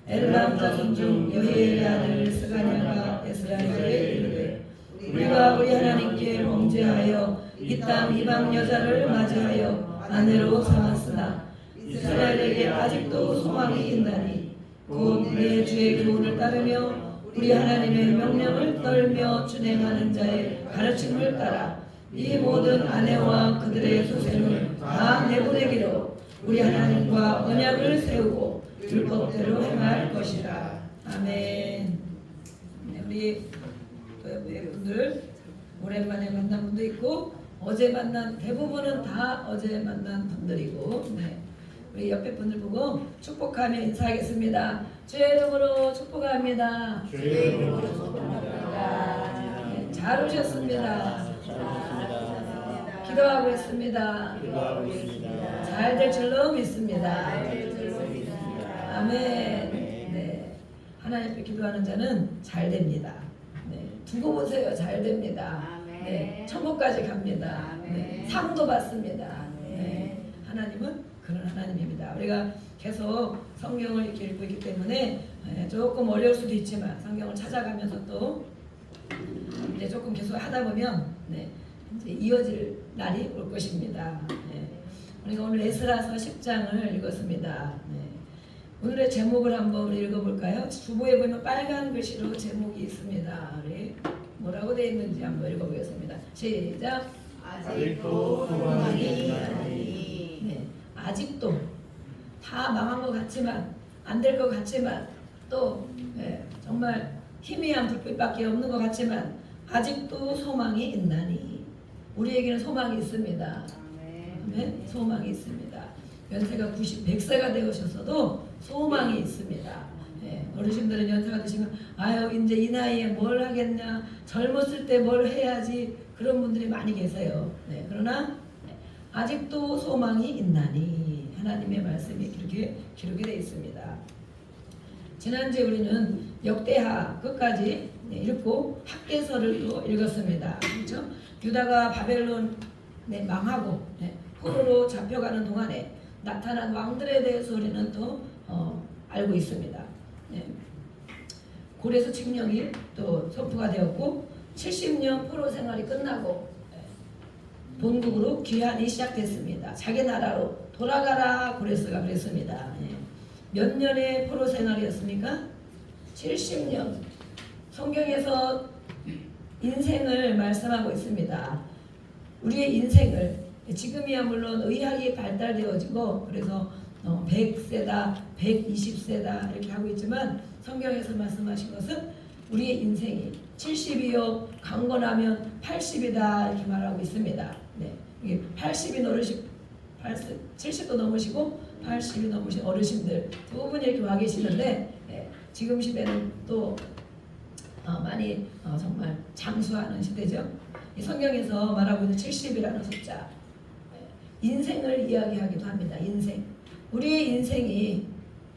엘람 자손 중 여히엘의 아들 스가냐가 에스라에게 이르되 우리가 우리 하나님께 범죄하여 이 땅 이방 여자를 맞이하여 아내로 삼았으나 이스라엘에게 아직도 소망이 있나니 곧 내 주의 교훈을 따르며 우리 하나님의 명령을 떨며 준행하는 자의 가르침을 따라 이 모든 아내와 그들의 소생을 다 내보내기로 우리 하나님과 언약을 세우고 율법대로 행할 것이라. 아멘. 우리 분들 오랜만에 만난 분도 있고 어제 만난 대부분은 다 어제 만난 분들이고 우리 옆에 분들 보고 축복하며 인사하겠습니다. 주의 이름으로 축복합니다. 주의 이름으로 축복합니다. 잘 오셨습니다. 기도하고 있습니다. 잘 될 줄로 믿습니다. 아멘. 네. 하나님 앞에 기도하는 자는 잘 됩니다. 네. 두고 보세요. 잘 됩니다. 네. 천국까지 갑니다. 네. 상도 받습니다. 네. 하나님은 그런 하나님입니다. 우리가 계속 성경을 이렇게 읽고 있기 때문에 조금 어려울 수도 있지만 성경을 찾아가면서 또 이제 조금 계속 하다 보면 이제 이어질 날이 올 것입니다. 우리가 오늘 에스라서 10장을 읽었습니다. 오늘의 제목을 한번 우리 읽어볼까요? 주보에 보면 빨간 글씨로 제목이 있습니다. 우리 뭐라고 되어 있는지 한번 읽어보겠습니다. 시작. 아직도 소망이 있나니. 아직도 다 망한 것 같지만 안 될 것 같지만 또 정말 희미한 불빛밖에 없는 것 같지만 아직도 소망이 있나니 우리에게는 소망이 있습니다. 아멘. 소망이 있습니다. 연세가 100세가 되셨어도 소망이 있습니다. 어르신들은 연세가 드시면 아유 이제 이 나이에 뭘 하겠냐, 젊었을 때 뭘 해야지, 그런 분들이 많이 계세요. 그러나 아직도 소망이 있나니 하나님의 말씀이 그렇게 기록이 되어 있습니다. 지난주에 우리는 역대하 끝까지 읽고 학개서를 또 읽었습니다. 그렇죠? 유다가 바벨론 망하고 포로로 잡혀가는 동안에 나타난 왕들에 대해서 우리는 또 알고 있습니다. 고레스 칙령이 또 선포가 되었고 70년 포로 생활이 끝나고 본국으로 귀환이 시작됐습니다. 자기 나라로 돌아가라 고레스가 그랬습니다. 몇 년의 포로 생활이었습니까? 70년. 성경에서 인생을 말씀하고 있습니다. 우리의 인생을 지금이야 물론 의학이 발달되어지고 그래서 100세다, 120세다 이렇게 하고 있지만 성경에서 말씀하신 것은 우리의 인생이 70이요 강건하면 80이다 이렇게 말하고 있습니다. 이게 80이 넘으시고 70도 넘으시고 80이 넘으신 어르신들 두 분이 이렇게 와 계시는데 지금 시대는 또 많이 정말 장수하는 시대죠. 이 성경에서 말하고 있는 70이라는 숫자 인생을 이야기하기도 합니다. 인생. 우리의 인생이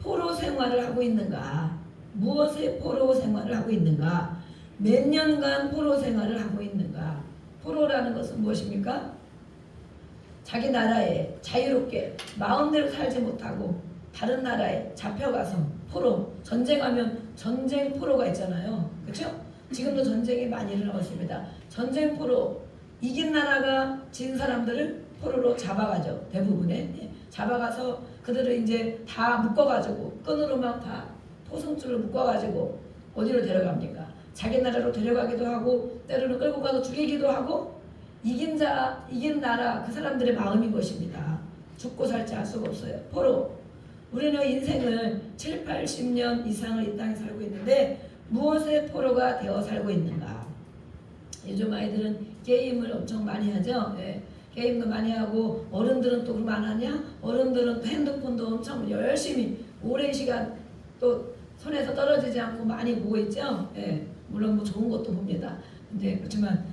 포로 생활을 하고 있는가? 무엇의 포로 생활을 하고 있는가? 몇 년간 포로 생활을 하고 있는가? 포로라는 것은 무엇입니까? 자기 나라에 자유롭게 마음대로 살지 못하고 다른 나라에 잡혀가서 포로, 전쟁하면 전쟁 포로가 있잖아요. 그렇죠? 지금도 전쟁이 많이 일어나고 있습니다. 전쟁 포로, 이긴 나라가 진 사람들을 포로로 잡아가죠. 대부분에. 잡아가서 그들을 이제 다 묶어가지고 끈으로만 다 포승줄로 묶어가지고 어디로 데려갑니까? 자기 나라로 데려가기도 하고 때로는 끌고 가서 죽이기도 하고 이긴 나라 그 사람들의 마음인 것입니다. 죽고 살지 알 수가 없어요. 포로. 우리는 인생을 7, 80년 이상을 이 땅에 살고 있는데 무엇의 포로가 되어 살고 있는가? 요즘 아이들은 게임을 엄청 많이 하죠. 게임도 많이 하고 어른들은 또 그럼 안 하냐? 어른들은 또 핸드폰도 엄청 열심히 오랜 시간 또 손에서 떨어지지 않고 많이 보고 있죠. 물론 뭐 좋은 것도 봅니다. 근데 그렇지만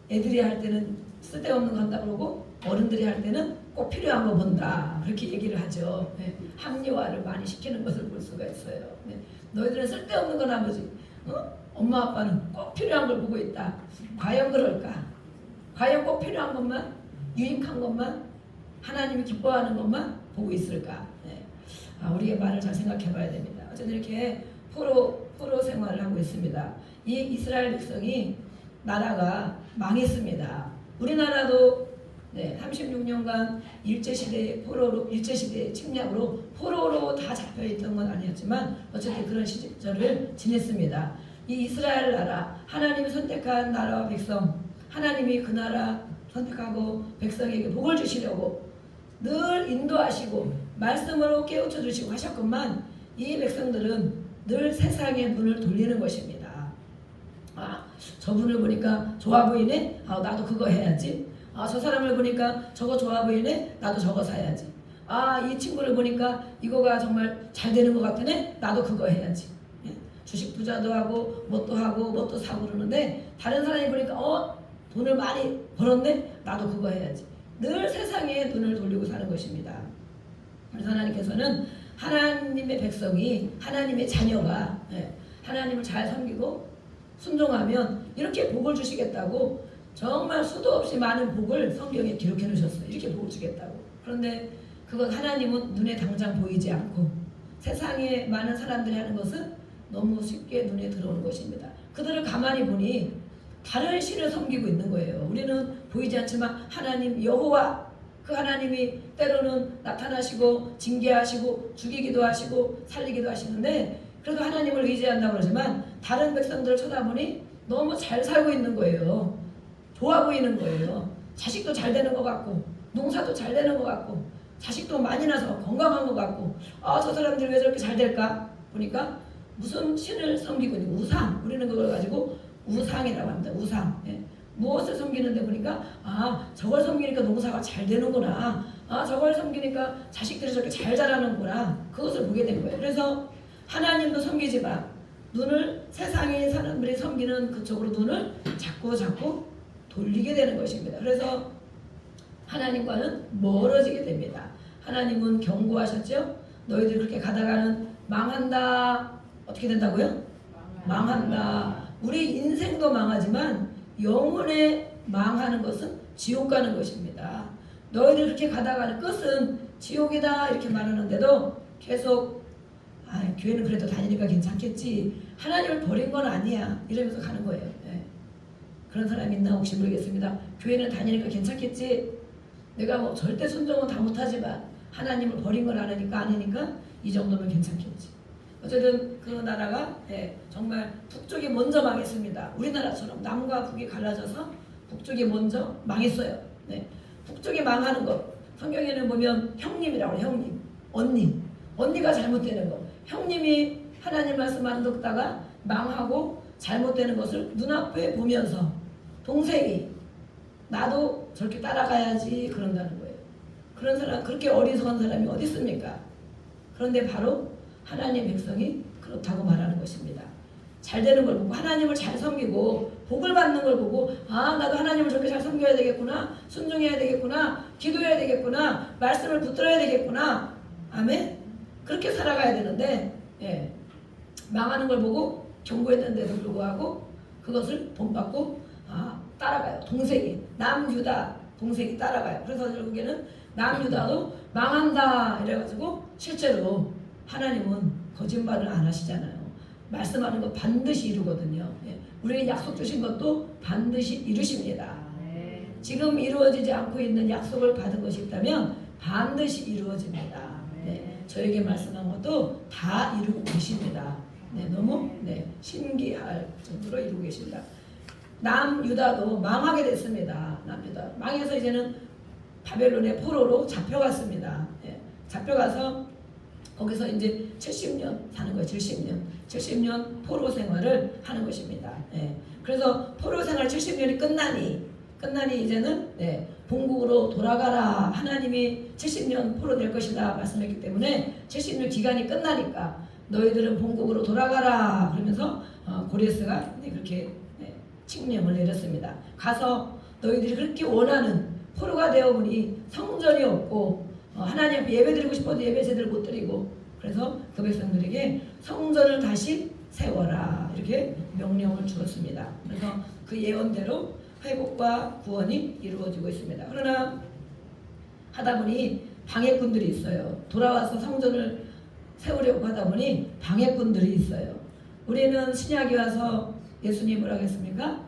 애들이 할 때는 쓸데없는 거 한다 그러고 어른들이 할 때는 꼭 필요한 거 본다 그렇게 얘기를 하죠. 합리화를 많이 시키는 것을 볼 수가 있어요. 너희들은 쓸데없는 거나 보지 엄마 아빠는 꼭 필요한 걸 보고 있다. 과연 그럴까? 과연 꼭 필요한 것만, 유익한 것만, 하나님이 기뻐하는 것만 보고 있을까? 우리의 말을 잘 생각해 봐야 됩니다. 어쨌든 이렇게 포로 생활을 하고 있습니다. 이 이스라엘 백성이 나라가 망했습니다. 우리나라도 36년간 일제시대 침략으로 포로로 다 잡혀있던 건 아니었지만 어쨌든 그런 시절을 지냈습니다. 이 이스라엘 나라, 하나님이 선택한 나라와 백성, 하나님이 그 나라 선택하고 백성에게 복을 주시려고 늘 인도하시고 말씀으로 깨우쳐 주시고 하셨건만 이 백성들은 늘 세상의 눈을 돌리는 것입니다. 저분을 보니까 좋아 보이네? 나도 그거 해야지. 저 사람을 보니까 저거 좋아 보이네? 나도 저거 사야지. 이 친구를 보니까 이거가 정말 잘 되는 것 같으네? 나도 그거 해야지. 주식 투자도 하고 뭣도 사고 그러는데 다른 사람이 보니까 돈을 많이 벌었네? 나도 그거 해야지. 늘 세상에 눈을 돌리고 사는 것입니다. 그래서 하나님께서는 하나님의 백성이, 하나님의 자녀가 하나님을 잘 섬기고 순종하면 이렇게 복을 주시겠다고 정말 수도 없이 많은 복을 성경에 기록해 놓으셨어요. 이렇게 복을 주겠다고. 그런데 그건 하나님은 눈에 당장 보이지 않고 세상에 많은 사람들이 하는 것은 너무 쉽게 눈에 들어오는 것입니다. 그들을 가만히 보니 다른 신을 섬기고 있는 거예요. 우리는 보이지 않지만 하나님 여호와, 그 하나님이 때로는 나타나시고 징계하시고 죽이기도 하시고 살리기도 하시는데 그래도 하나님을 의지한다고 그러지만 다른 백성들을 쳐다보니 너무 잘 살고 있는 거예요. 좋아 보이는 거예요. 자식도 잘 되는 것 같고 농사도 잘 되는 것 같고 자식도 많이 나서 건강한 것 같고 저 사람들 왜 저렇게 잘 될까? 보니까 무슨 신을 섬기고 있는 우상, 우리는 그걸 가지고 우상이라고 합니다. 우상. 무엇을 섬기는데 보니까 저걸 섬기니까 농사가 잘 되는구나. 저걸 섬기니까 자식들이 저렇게 잘 자라는구나. 그것을 보게 된 거예요. 그래서 하나님도 섬기지만 눈을 세상의 사람들이 섬기는 그쪽으로 눈을 자꾸 돌리게 되는 것입니다. 그래서 하나님과는 멀어지게 됩니다. 하나님은 경고하셨죠? 너희들 그렇게 가다가는 망한다. 어떻게 된다고요? 망한다. 우리 인생도 망하지만 영혼에 망하는 것은 지옥 가는 것입니다. 너희들 그렇게 가다가는 끝은 지옥이다 이렇게 말하는데도 계속 교회는 그래도 다니니까 괜찮겠지. 하나님을 버린 건 아니야. 이러면서 가는 거예요. 그런 사람 있나 혹시 모르겠습니다. 교회는 다니니까 괜찮겠지. 내가 절대 순종은 다 못하지만 하나님을 버린 건 아니니까 이 정도면 괜찮겠지. 어쨌든 그 나라가 정말 북쪽이 먼저 망했습니다. 우리나라처럼 남과 북이 갈라져서 북쪽이 먼저 망했어요. 북쪽이 망하는 것 성경에는 보면 형님이라고 해요. 형님, 언니가 잘못되는 것. 형님이 하나님 말씀 안 듣다가 망하고 잘못되는 것을 눈앞에 보면서 동생이 나도 저렇게 따라가야지 그런다는 거예요. 그런 사람, 그렇게 어리석은 사람이 어디 있습니까? 그런데 바로 하나님의 백성이 그렇다고 말하는 것입니다. 잘 되는 걸 보고 하나님을 잘 섬기고 복을 받는 걸 보고 나도 하나님을 저렇게 잘 섬겨야 되겠구나, 순종해야 되겠구나, 기도해야 되겠구나, 말씀을 붙들어야 되겠구나. 아멘? 그렇게 살아가야 되는데 망하는 걸 보고 경고했는데도 불구하고 그것을 본받고 따라가요. 동생이 남유다 동생이 따라가요. 그래서 결국에는 남유다도 망한다 이래가지고 실제로 하나님은 거짓말을 안 하시잖아요. 말씀하는 거 반드시 이루거든요. 우리에게 약속 주신 것도 반드시 이루십니다. 지금 이루어지지 않고 있는 약속을 받은 것이 있다면 반드시 이루어집니다. 저에게 말씀한 것도 다 이루고 계십니다. 너무 신기할 정도로 이루고 계십니다. 남유다도 망하게 됐습니다. 남유다 망해서 이제는 바벨론의 포로로 잡혀갔습니다. 잡혀가서 거기서 이제 70년 사는 거예요. 70년 포로 생활을 하는 것입니다. 그래서 포로 생활 70년이 끝나니 이제는 본국으로 돌아가라. 하나님이 70년 포로 될 것이다 말씀했기 때문에 70년 기간이 끝나니까 너희들은 본국으로 돌아가라. 그러면서 고레스가 그렇게 칙령을 내렸습니다. 가서 너희들이 그렇게 원하는 포로가 되어보니 성전이 없고 하나님 앞에 예배드리고 싶어도 예배 제대로 못 드리고 그래서 그 백성들에게 성전을 다시 세워라 이렇게 명령을 주었습니다. 그래서 그 예언대로 회복과 구원이 이루어지고 있습니다. 그러나 하다 보니 방해꾼들이 있어요. 돌아와서 성전을 세우려고 하다 보니 방해꾼들이 있어요. 우리는 신약에 와서 예수님 뭐라고 했습니까?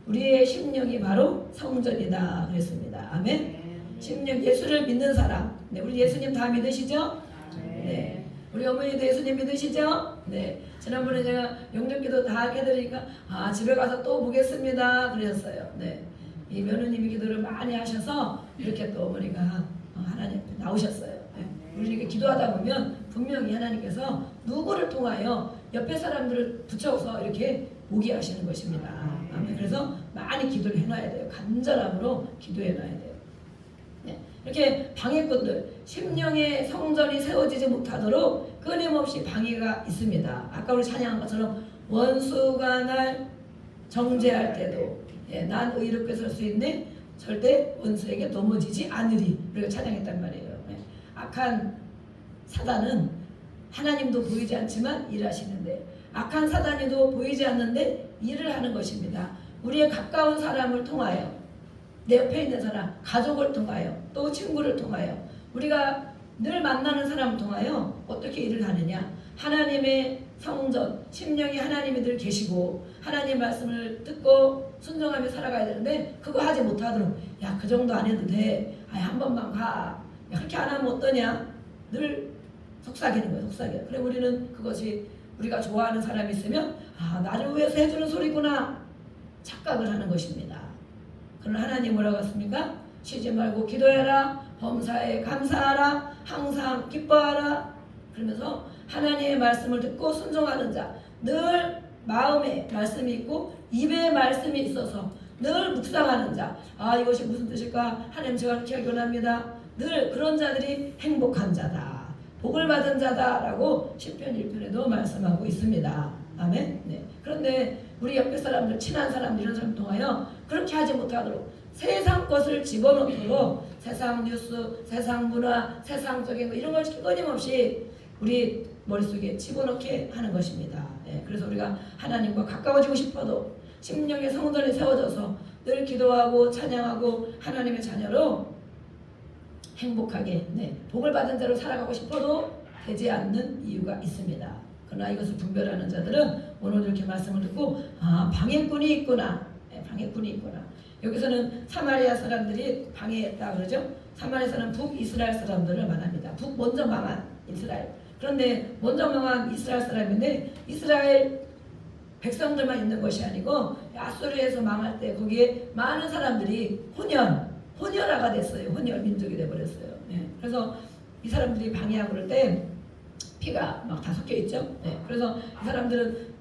우리의 심령이 바로 성전이다 그랬습니다. 아멘. 심령, 예수를 믿는 사람. 네, 우리 예수님 다 믿으시죠? 네. 우리 어머니도 예수님 믿으시죠? 네. 지난번에 제가 영접기도 다 해드리니까 집에 가서 또 보겠습니다 그러셨어요. 네. 이 며느님이 기도를 많이 하셔서 이렇게 또 어머니가 하나님 앞에 나오셨어요. 네. 우리 이렇게 기도하다 보면 분명히 하나님께서 누구를 통하여 옆에 사람들을 붙여서 이렇게 오게 하시는 것입니다. 아멘. 그래서 많이 기도를 해놔야 돼요. 간절함으로 기도해놔야 돼요. 네. 이렇게 방해꾼들, 심령의 성전이 세워지지 못하도록 끊임없이 방해가 있습니다. 아까 우리 찬양한 것처럼 원수가 날 정죄할 때도 난 의롭게 설 수 있네 절대 원수에게 넘어지지 않으리 우리가 찬양했단 말이에요. 악한 사단은 하나님도 보이지 않지만 일하시는데 악한 사단이도 보이지 않는데 일을 하는 것입니다. 우리의 가까운 사람을 통하여 내 옆에 있는 사람, 가족을 통하여 또 친구를 통하여 우리가 늘 만나는 사람을 통하여 어떻게 일을 하느냐, 하나님의 성전, 심령이 하나님이 늘 계시고 하나님 말씀을 듣고 순종하며 살아가야 되는데 그거 하지 못하도록 야 그 정도 안 해도 돼, 한 번만 가, 야, 그렇게 안 하면 어떠냐, 늘 속삭이는 거예요. 속삭여. 그래 우리는 그것이 우리가 좋아하는 사람이 있으면 나를 위해서 해주는 소리구나 착각을 하는 것입니다. 그러나 하나님 뭐라고 했습니까? 쉬지 말고 기도해라, 범사에 감사하라, 항상 기뻐하라. 그러면서 하나님의 말씀을 듣고 순종하는 자, 늘 마음에 말씀이 있고 입에 말씀이 있어서 늘 묵상하는 자, 이것이 무슨 뜻일까? 하나님 제가 그렇게 하기 원합니다. 늘 그런 자들이 행복한 자다, 복을 받은 자다라고 시편 1편에도 말씀하고 있습니다. 아멘. 네. 그런데 우리 옆에 사람들, 친한 사람들 이런 사람 통하여 그렇게 하지 못하도록 세상 것을 집어넣도록 세상 뉴스, 세상 문화, 세상적인 거 이런 걸 끊임없이 우리 머릿속에 집어넣게 하는 것입니다. 네. 그래서 우리가 하나님과 가까워지고 싶어도 심령의 성전이 세워져서 늘 기도하고 찬양하고 하나님의 자녀로 행복하게 복을 받은 자로 살아가고 싶어도 되지 않는 이유가 있습니다. 그러나 이것을 분별하는 자들은 오늘 이렇게 말씀을 듣고 방해꾼이 있구나, 방해꾼이 있구나. 여기서는 사마리아 사람들이 방해했다 그러죠. 사마리아 사람 북이스라엘 사람들을 말합니다. 북 먼저 망한 이스라엘. 그런데 먼저 망한 이스라엘 사람인데 이스라엘 백성들만 있는 것이 아니고 아수르에서 망할 때 거기에 많은 사람들이 혼혈아가 됐어요. 혼혈 민족이 돼버렸어요. 그래서 이 사람들이 방해하고 그럴 때 피가 막 다 섞여 있죠. 그래서 이 사람들은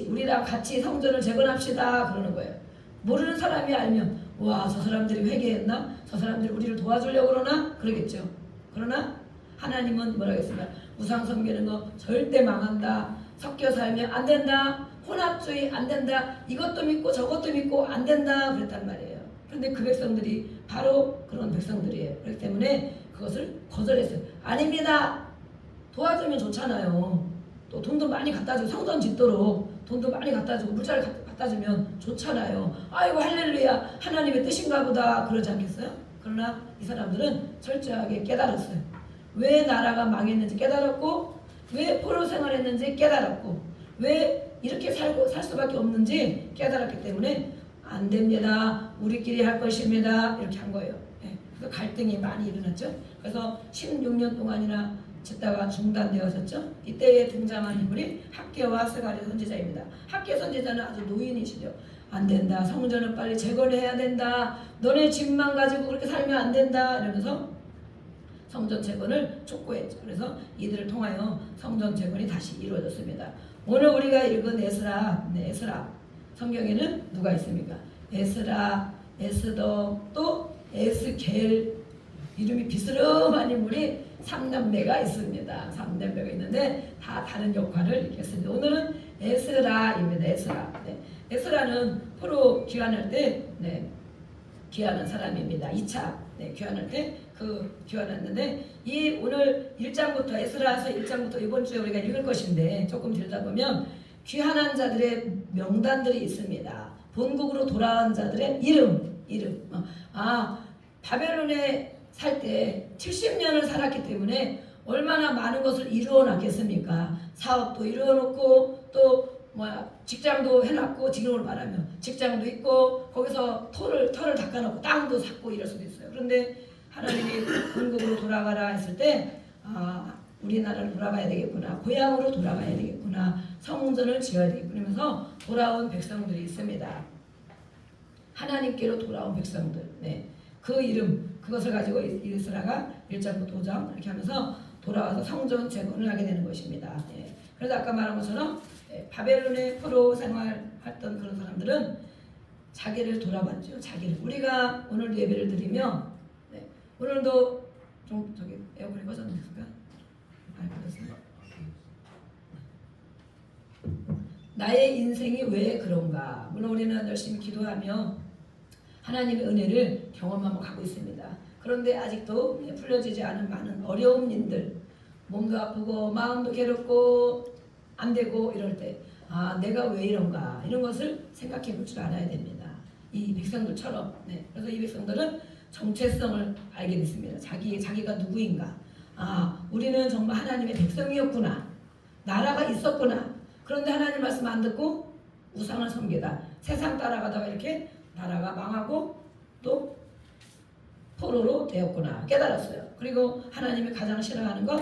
우리랑 같이 성전을 재건합시다 그러는 거예요. 모르는 사람이 알면 와 저 사람들이 회개했나? 저 사람들이 우리를 도와주려고 그러나? 그러겠죠. 그러나 하나님은 뭐라고 했습니까? 우상 섬기는 거 절대 망한다. 섞여 살면 안 된다. 혼합주의 안 된다. 이것도 믿고 저것도 믿고 안 된다 그랬단 말이에요. 그런데 그 백성들이 바로 그런 백성들이에요. 그렇기 때문에 그것을 거절했어요. 아닙니다. 도와주면 좋잖아요. 또 돈도 많이 갖다 주고 성전 짓도록 돈도 많이 갖다 주고 물자를 갖다 주면 좋잖아요. 아이고 할렐루야 하나님의 뜻인가 보다 그러지 않겠어요? 그러나 이 사람들은 철저하게 깨달았어요. 왜 나라가 망했는지 깨달았고 왜 포로 생활했는지 깨달았고 왜 이렇게 살 수밖에 없는지 깨달았기 때문에 안 됩니다. 우리끼리 할 것입니다. 이렇게 한 거예요. 그래서 갈등이 많이 일어났죠. 그래서 16년 동안이나 짓다가 중단되어졌죠. 이때에 등장한 인물이 학개와 스가랴 선지자입니다. 학개 선지자는 아주 노인이시죠. 안 된다. 성전은 빨리 재건해야 된다. 너네 집만 가지고 그렇게 살면 안 된다. 이러면서 성전 재건을 촉구했죠. 그래서 이들을 통하여 성전 재건이 다시 이루어졌습니다. 오늘 우리가 읽은 에스라, 성경에는 누가 있습니까? 에스라, 에스더, 또 에스겔, 이름이 비스름한 인물이 3남매가 있습니다. 3남매가 있는데 다 다른 역할을 이렇게 했습니다. 오늘은 에스라입니다. 에스라는 포로 귀환할 때 귀환한 사람입니다. 2차 귀환할 때 귀환했는데 이 오늘 1장부터 에스라서 1장부터 이번 주에 우리가 읽을 것인데 조금 들다 보면 귀환한 자들의 명단들이 있습니다. 본국으로 돌아온 자들의 이름. 바벨론에 살 때 70년을 살았기 때문에 얼마나 많은 것을 이루어 놨겠습니까? 사업도 이루어 놓고 또 직장도 해놨고, 지금으로 말하면 직장도 있고 거기서 털을 닦아놓고 땅도 샀고 이럴 수도 있어요. 그런데 하나님이 본국으로 돌아가라 했을 때 우리나라를 돌아가야 되겠구나, 고향으로 돌아가야 되겠구나, 성전을 지어야 되겠구나 하면서 돌아온 백성들이 있습니다. 하나님께로 돌아온 백성들. 네. 그 이름, 그것을 가지고 이스라가 1장부터 5장 이렇게 하면서 돌아와서 성전 재건을 하게 되는 것입니다. 예. 그래서 아까 말한 것처럼 바벨론의 포로 생활했던 그런 사람들은 자기를 돌아봤죠. 자기를. 우리가 오늘도 예배를 드리며, 오늘도 좀 저기 에어컨이 꺼졌습니까? 꺼졌어요. 나의 인생이 왜 그런가? 물론 우리는 열심히 기도하며 하나님의 은혜를 경험하고 가고 있습니다. 그런데 아직도 풀려지지 않은 많은 어려운 일들, 몸도 아프고 마음도 괴롭고 안 되고 이럴 때 내가 왜 이런가, 이런 것을 생각해 볼 줄 알아야 됩니다. 이 백성들처럼. 그래서 이 백성들은 정체성을 알게 됐습니다. 자기가 누구인가. 우리는 정말 하나님의 백성이었구나. 나라가 있었구나. 그런데 하나님 말씀 안 듣고 우상을 섬기다. 세상 따라가다가 이렇게 나라가 망하고 또 포로로 되었구나 깨달았어요. 그리고 하나님이 가장 싫어하는 것,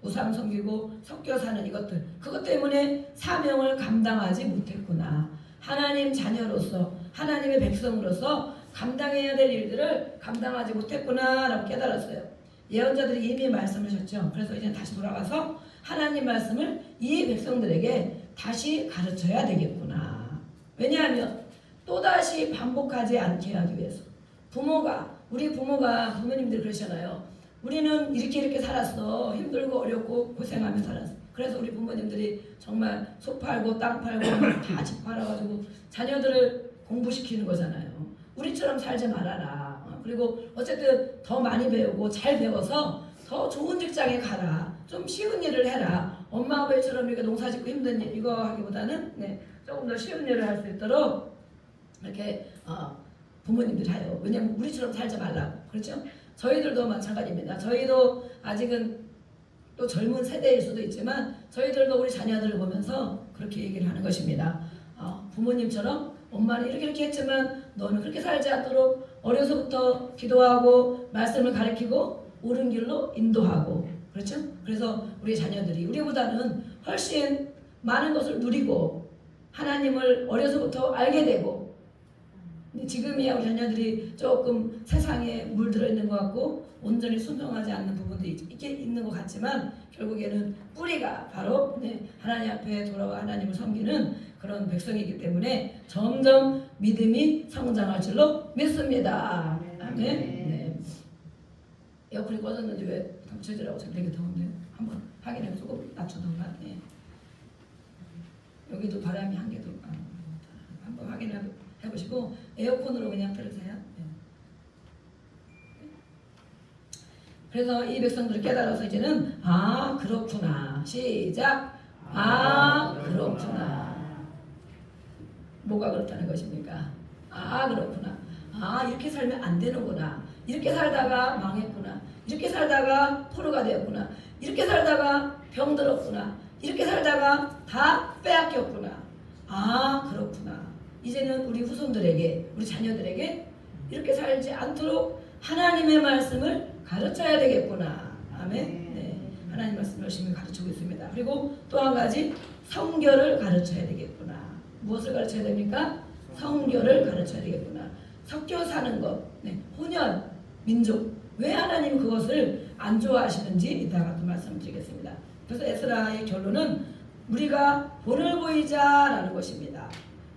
우상 섬기고 섞여 사는 이것들, 그것 때문에 사명을 감당하지 못했구나. 하나님 자녀로서, 하나님의 백성으로서 감당해야 될 일들을 감당하지 못했구나 라고 깨달았어요. 예언자들이 이미 말씀하셨죠. 그래서 이제 다시 돌아가서 하나님 말씀을 이 백성들에게 다시 가르쳐야 되겠구나. 왜냐하면 또다시 반복하지 않게 하기 위해서. 우리 부모님들 그러시잖아요. 우리는 이렇게 살았어. 힘들고 어렵고 고생하며 살았어. 그래서 우리 부모님들이 정말 소 팔고 땅 팔고 다 집 팔아가지고 자녀들을 공부시키는 거잖아요. 우리처럼 살지 말아라. 그리고 어쨌든 더 많이 배우고 잘 배워서 더 좋은 직장에 가라. 좀 쉬운 일을 해라. 엄마 아버지처럼 이렇게 농사 짓고 힘든 일 이거 하기보다는 조금 더 쉬운 일을 할 수 있도록 이렇게 부모님들이 해요. 왜냐면 우리처럼 살지 말라고. 그렇죠? 저희들도 마찬가지입니다. 저희도 아직은 또 젊은 세대일 수도 있지만 저희들도 우리 자녀들을 보면서 그렇게 얘기를 하는 것입니다. 부모님처럼 엄마는 이렇게 했지만 너는 그렇게 살지 않도록 어려서부터 기도하고 말씀을 가르치고 옳은 길로 인도하고, 그렇죠? 그래서 우리 자녀들이 우리보다는 훨씬 많은 것을 누리고 하나님을 어려서부터 알게 되고, 지금이야 우리 자녀들이 조금 세상에 물들어 있는 것 같고 온전히 순종하지 않는 부분도 있는 것 같지만 결국에는 뿌리가 바로 하나님 앞에 돌아와 하나님을 섬기는 그런 백성이기 때문에 점점 믿음이 성장할 줄로 믿습니다. 아멘. 에어컨이 꺼졌는지 왜 감춰지라고 지금 되게 더운데요. 한번 확인해 조금 낮춰던가. 여기도 바람이 한 개도 한번 확인해 보시고 에어컨으로 그냥 틀으세요. 그래서 이 백성들을 깨달아서 이제는 그렇구나. 시작. 그렇구나. 뭐가 그렇다는 것입니까? 그렇구나. 이렇게 살면 안 되는구나. 이렇게 살다가 망했구나. 이렇게 살다가 포로가 되었구나. 이렇게 살다가 병들었구나. 이렇게 살다가 다 빼앗겼구나. 그렇구나. 이제는 우리 후손들에게, 우리 자녀들에게 이렇게 살지 않도록 하나님의 말씀을 가르쳐야 되겠구나. 아멘. 하나님 말씀 열심히 가르치고 있습니다. 그리고 또 한 가지 성결을 가르쳐야 되겠구나. 무엇을 가르쳐야 됩니까? 성결을 가르쳐야 되겠구나. 섞여 사는 것, 혼연, 민족. 왜 하나님이 그것을 안 좋아하시는지 이따가 또 말씀드리겠습니다. 그래서 에스라의 결론은 우리가 본을 보이자라는 것입니다.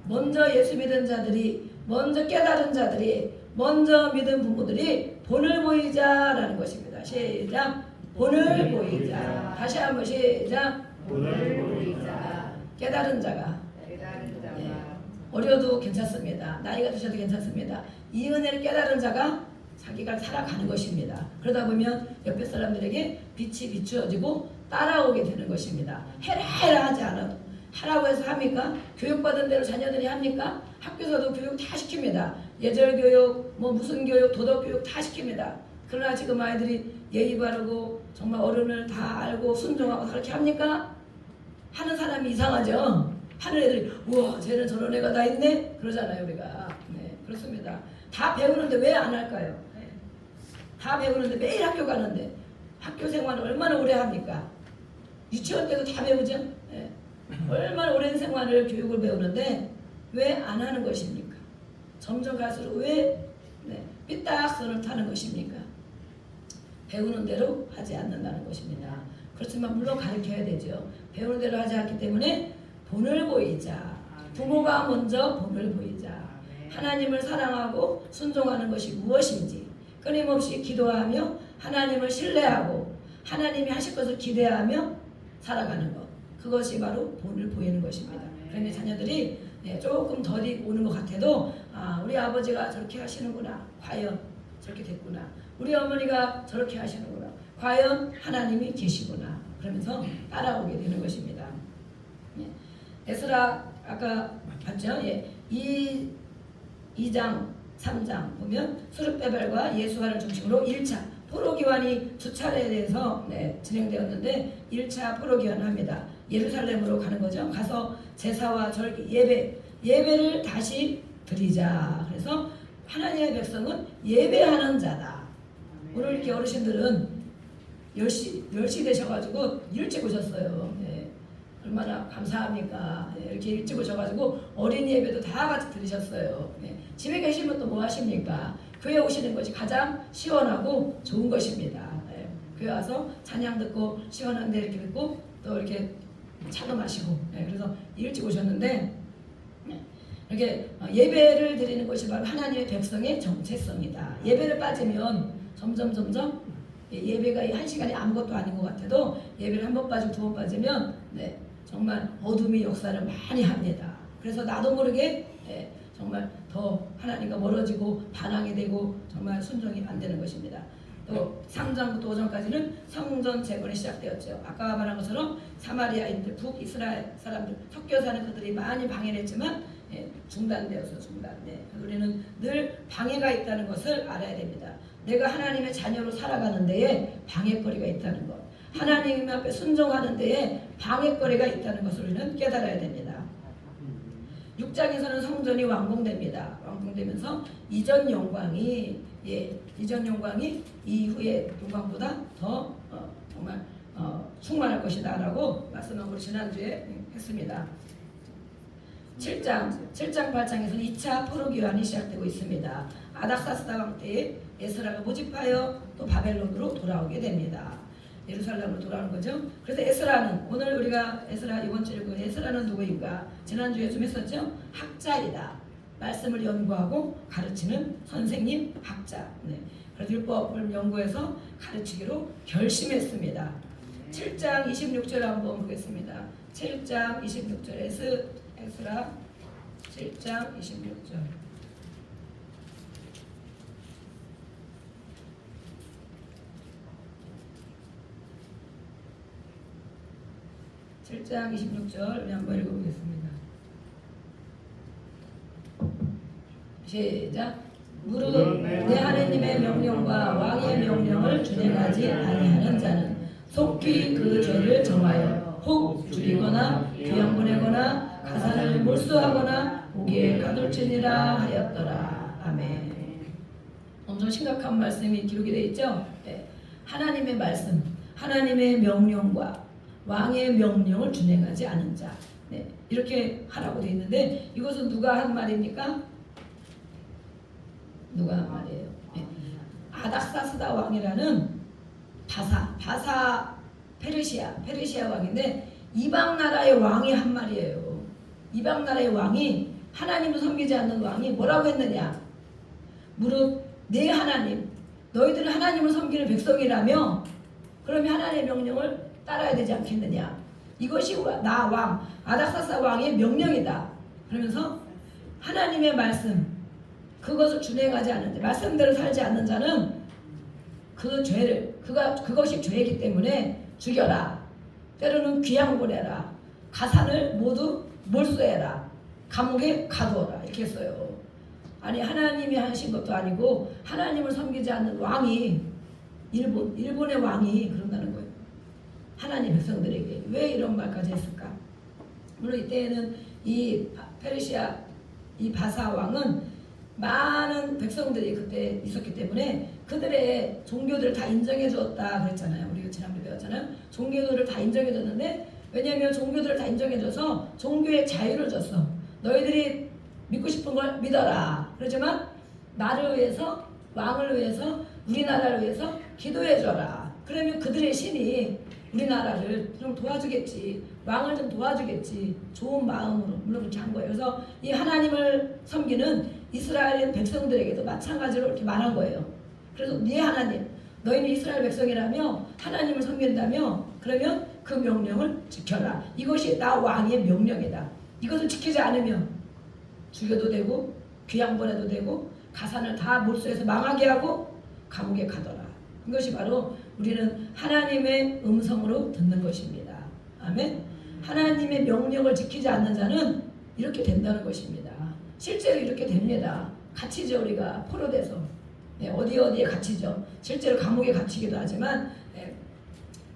먼저 예수 믿은 자들이, 먼저 깨달은 자들이, 먼저 믿은 부모들이 본을 보이자라는 것입니다. 시작. 본을 보이자. 다시 한번 시작. 본을 보이자. 깨달은 자가. 어려도 괜찮습니다. 나이가 드셔도 괜찮습니다. 이 은혜를 깨달은 자가 자기가 살아가는 것입니다. 그러다 보면 옆에 사람들에게 빛이 비추어지고 따라오게 되는 것입니다. 해라 하지 않아도. 하라고 해서 합니까? 교육받은 대로 자녀들이 합니까? 학교에서도 교육 다 시킵니다. 예절교육, 무슨 교육, 도덕교육 다 시킵니다. 그러나 지금 아이들이 예의 바르고 정말 어른을 다 알고 순종하고 그렇게 합니까? 하는 사람이 이상하죠. 하는 애들이 우와 쟤는 저런 애가 다 있네 그러잖아요 우리가. 네, 그렇습니다. 다 배우는데 왜 안 할까요? 네. 다 배우는데 매일 학교 가는데 학교 생활을 얼마나 오래 합니까? 유치원 때도 다 배우죠. 네. 얼마나 오랜 생활을 교육을 배우는데 왜 안 하는 것입니까? 점점 갈수록 왜 삐딱선을 타는 것입니까? 배우는 대로 하지 않는다는 것입니다. 그렇지만 물론 가르쳐야 되죠. 배우는 대로 하지 않기 때문에 본을 보이자. 부모가 먼저 본을 보이자. 하나님을 사랑하고 순종하는 것이 무엇인지 끊임없이 기도하며 하나님을 신뢰하고 하나님이 하실 것을 기대하며 살아가는 것. 그것이 바로 본을 보이는 것입니다. 그런데 자녀들이 조금 덜이 오는 것 같아도 우리 아버지가 저렇게 하시는구나. 과연 저렇게 됐구나. 우리 어머니가 저렇게 하시는구나. 과연 하나님이 계시구나. 그러면서 따라오게 되는 것입니다. 에스라 아까 봤죠? 2장 3장 보면 스룹베벨과 예수아를 중심으로 1차 포로기환이 두 차례에 대해서 진행되었는데 1차 포로기환을 합니다. 예루살렘으로 가는 거죠. 가서 제사와 절기 예배를 다시 드리자. 그래서 하나님의 백성은 예배하는 자다. 오늘 이렇게 어르신들은 10시 되셔가지고 일찍 오셨어요. 얼마나 감사합니까? 이렇게 일찍 오셔가지고 어린 예배도 다 같이 들으셨어요. 집에 계시면 또 뭐 하십니까? 교회 오시는 것이 가장 시원하고 좋은 것입니다. 교회 와서 찬양 듣고 시원한데 이렇게 듣고 또 이렇게 차도 마시고 그래서 일찍 오셨는데 이렇게 예배를 드리는 것이 바로 하나님의 백성의 정체성이다. 예배를 빠지면 점점 예배가 한 시간이 아무것도 아닌 것 같아도 예배를 한 번 빠지고 두 번 빠지면 정말 어둠이 역사를 많이 합니다. 그래서 나도 모르게 정말 더 하나님과 멀어지고 반항이 되고 정말 순종이 안 되는 것입니다. 또 3장부터 5장까지는 성전 재건이 시작되었죠. 아까 말한 것처럼 사마리아인들, 북이스라엘 사람들, 섞여 사는 그들이 많이 방해를 했지만 중단되어서 우리는 늘 방해가 있다는 것을 알아야 됩니다. 내가 하나님의 자녀로 살아가는 데에 방해거리가 있다는 것, 하나님 앞에 순종하는 데에 방해거리가 있다는 것을 우리는 깨달아야 됩니다. 6장에서는 성전이 완공됩니다. 완공되면서 이전 영광이 이후의 영광보다 더 정말 충만할 것이다 라고 말씀을 우리 지난주에 했습니다. 7장 8장에서는 2차 포로기환이 시작되고 있습니다. 아닥사스다 왕 때에 에스라가 모집하여 또 바벨론으로 돌아오게 됩니다. 예루살렘으로 돌아오는 거죠. 그래서 에스라는 오늘 우리가 에스라 이번 주에 그 에스라는 누구인가 지난주에 좀 했었죠. 학자이다. 말씀을 연구하고 가르치는 선생님 학자. 그래서 율법을 연구해서 가르치기로 결심했습니다. 7장 26절 한번 보겠습니다. 7장 26절 에스라 7장 26절. (7장 26절) 우리 한번 읽어보겠습니다. 시작. 무릇 내 하나님의 명령과 왕의 명령을 준행하지 아니하는 자는 속히 그 죄를 정하여 혹 죽이거나 귀양 보내거나 가산을 몰수하거나 고기에 가둘지니라 하였더라. 아멘. 엄청 심각한 말씀이 기록이 되어 있죠. 하나님의 말씀, 하나님의 명령과 왕의 명령을 준행하지 않은 자, 이렇게 하라고 되어 있는데 이것은 누가 한 말입니까? 누가 한 말이에요? 아닥사스다 왕이라는 바사 페르시아 왕인데 이방 나라의 왕이 한 말이에요. 이방 나라의 왕이 하나님을 섬기지 않는 왕이 뭐라고 했느냐? 무릇 내 하나님, 너희들은 하나님을 섬기는 백성이라며 그러면 하나님의 명령을 따라야 되지 않겠느냐? 이것이 나 왕, 아닥사스다 왕의 명령이다. 그러면서 하나님의 말씀, 그것을 준행하지 않는 자, 말씀대로 살지 않는 자는 그 죄를, 그것이 죄이기 때문에 죽여라. 때로는 귀양 보내라. 가산을 모두 몰수해라. 감옥에 가두어라. 이렇게 했어요. 아니 하나님이 하신 것도 아니고 하나님을 섬기지 않는 왕이 일본의 왕이 그런다는 거예요. 하나님 백성들에게 왜 이런 말까지 했을까? 물론 이때에는 이 페르시아 이 바사 왕은 많은 백성들이 그때 있었기 때문에 그들의 종교들을 다 인정해 주었다 그랬잖아요. 우리가 지난번에 배웠잖아요. 종교들을 다 인정해 줬는데, 왜냐하면 종교들을 다 인정해 줘서 종교의 자유를 줬어. 너희들이 믿고 싶은 걸 믿어라. 그러지만 나를 위해서, 왕을 위해서, 우리나라를 위해서 기도해 줘라. 그러면 그들의 신이 우리나라를 좀 도와주겠지, 왕을 좀 도와주겠지, 좋은 마음으로 물론 그렇게 한 거예요. 그래서 이 하나님을 섬기는 이스라엘 백성들에게도 마찬가지로 이렇게 말한 거예요. 그래서 네 하나님, 너희는 이스라엘 백성이라며 하나님을 섬긴다며, 그러면 그 명령을 지켜라. 이것이 나 왕의 명령이다. 이것을 지키지 않으면 죽여도 되고 귀양 보내도 되고 가산을 다 몰수해서 망하게 하고 감옥에 가더라. 이것이 바로 우리는 하나님의 음성으로 듣는 것입니다. 아멘. 하나님의 명령을 지키지 않는 자는 이렇게 된다는 것입니다. 실제로 이렇게 됩니다. 갇히죠. 우리가 포로돼서 어디에 갇히죠. 실제로 감옥에 갇히기도 하지만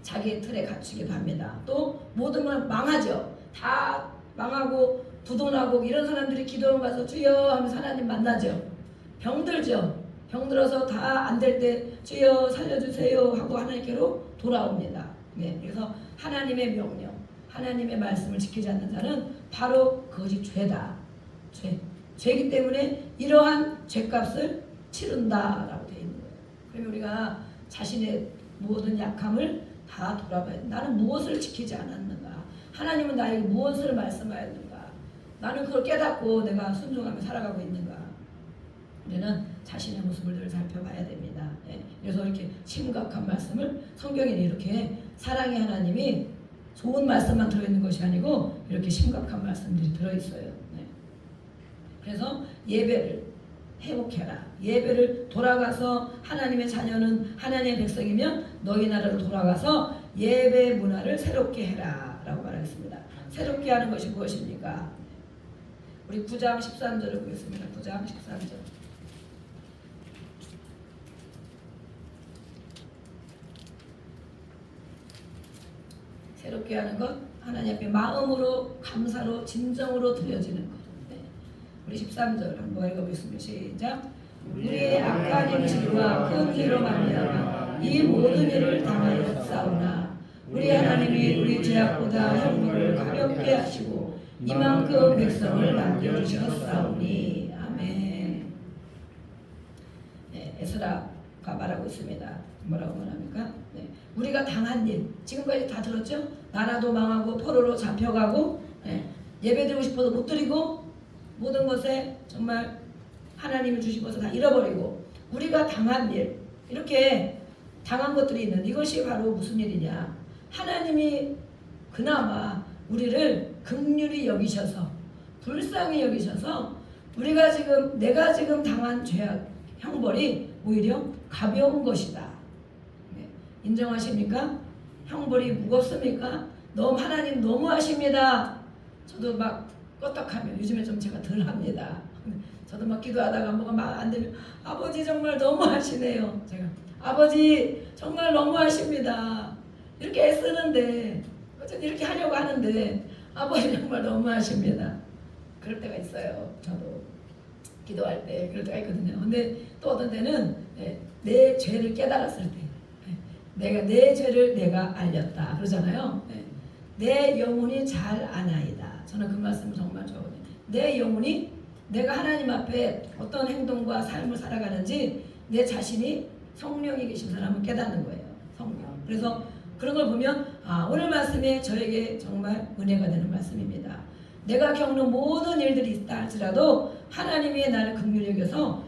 자기의 틀에 갇히기도 합니다. 또 모든 걸 망하죠. 다 망하고 부도나고 이런 사람들이 기도원 가서 주여 하면서 하나님 만나죠. 병들죠. 병들어서 다 안 될 때 주여 살려주세요 하고 하나님께로 돌아옵니다. 그래서 하나님의 명령, 하나님의 말씀을 지키지 않는 자는 바로 그것이 죄다. 죄이기 때문에 이러한 죄값을 치른다라고 되어 있는 거예요. 그러면 우리가 자신의 모든 약함을 다 돌아봐야 돼. 나는 무엇을 지키지 않았는가? 하나님은 나에게 무엇을 말씀하였는가? 나는 그걸 깨닫고 내가 순종하며 살아가고 있는가? 우리는 자신의 모습을 늘 살펴봐야 됩니다. 그래서 이렇게 심각한 말씀을 성경에는 이렇게 사랑의 하나님이 좋은 말씀만 들어있는 것이 아니고 이렇게 심각한 말씀들이 들어있어요. 그래서 예배를 회복해라. 예배를 돌아가서 하나님의 자녀는 하나님의 백성이면 너희 나라로 돌아가서 예배 문화를 새롭게 해라 라고 말하겠습니다. 새롭게 하는 것이 무엇입니까? 우리 9장 13절을 보겠습니다. 9장 13절. 새롭게 하는 것, 하나님 앞에 마음으로 감사로 진정으로 드려지는 것. 우리 13절 한번 읽어보겠습니다. 시작. 우리의 악한 행실과 큰 죄로 말미암아 이 모든 일을 당하였사오나 우리 하나님이 우리 죄악보다 형벌을 가볍게 하시고 이만큼 백성을 남겨주셨사오니. 아멘. 에스라가 말하고 있습니다. 뭐라고 말합니까? 우리가 당한 일, 지금까지 다 들었죠? 나라도 망하고 포로로 잡혀가고 예배드리고 싶어도 못 드리고 모든 것에 정말 하나님이 주신 것을 다 잃어버리고 우리가 당한 일, 이렇게 당한 것들이 있는 이것이 바로 무슨 일이냐? 하나님이 그나마 우리를 긍휼히 여기셔서 불쌍히 여기셔서 우리가 지금 내가 지금 당한 죄악 형벌이 오히려 가벼운 것이다. 인정하십니까? 형벌이 무겁습니까? 너무 하나님 너무하십니다. 저도 막 껐떡하면 요즘에 좀 제가 덜 합니다. 저도 막 기도하다가 뭐가 막 안 되면 아버지 정말 너무하시네요. 제가 아버지 정말 너무하십니다. 이렇게 애쓰는데 어쨌든 이렇게 하려고 하는데 아버지 정말 너무하십니다. 그럴 때가 있어요. 저도 기도할 때 그럴 때가 있거든요. 근데 또 어떤 때는 내 죄를 깨달았을 때 내가 내 죄를 내가 알렸다 그러잖아요. 내 영혼이 잘 아나이다. 저는 그 말씀 정말 좋거든요. 내 영혼이 내가 하나님 앞에 어떤 행동과 삶을 살아가는지 내 자신이 성령이 계신 사람은 깨닫는 거예요. 성령. 그래서 그런 걸 보면 오늘 말씀이 저에게 정말 은혜가 되는 말씀입니다. 내가 겪는 모든 일들이 있다 할지라도 하나님이 나를 긍휼히 여겨서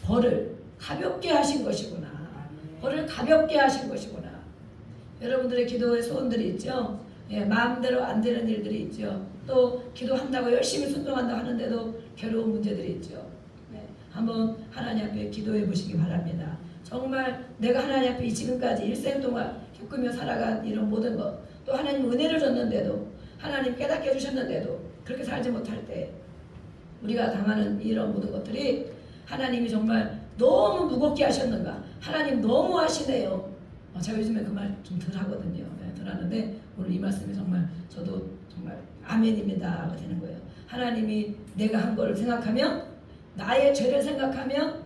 벌을 가볍게 하신 것이구나. 벌을 가볍게 하신 것이구나. 여러분들의 기도의 소원들이 있죠. 마음대로 안 되는 일들이 있죠. 또 기도한다고 열심히 순종한다고 하는데도 괴로운 문제들이 있죠. 한번 하나님 앞에 기도해 보시기 바랍니다. 정말 내가 하나님 앞에 지금까지 일생 동안 겪으며 살아간 이런 모든 것, 또 하나님 은혜를 줬는데도 하나님 깨닫게 해주셨는데도 그렇게 살지 못할 때 우리가 당하는 이런 모든 것들이 하나님이 정말 너무 무겁게 하셨는가? 하나님 너무 하시네요. 제가 요즘에 그 말 좀 덜 하거든요. 네, 덜 하는데 오늘 이 말씀이 정말 저도 정말 아멘입니다가 되는 거예요. 하나님이 내가 한 거를 생각하면, 나의 죄를 생각하면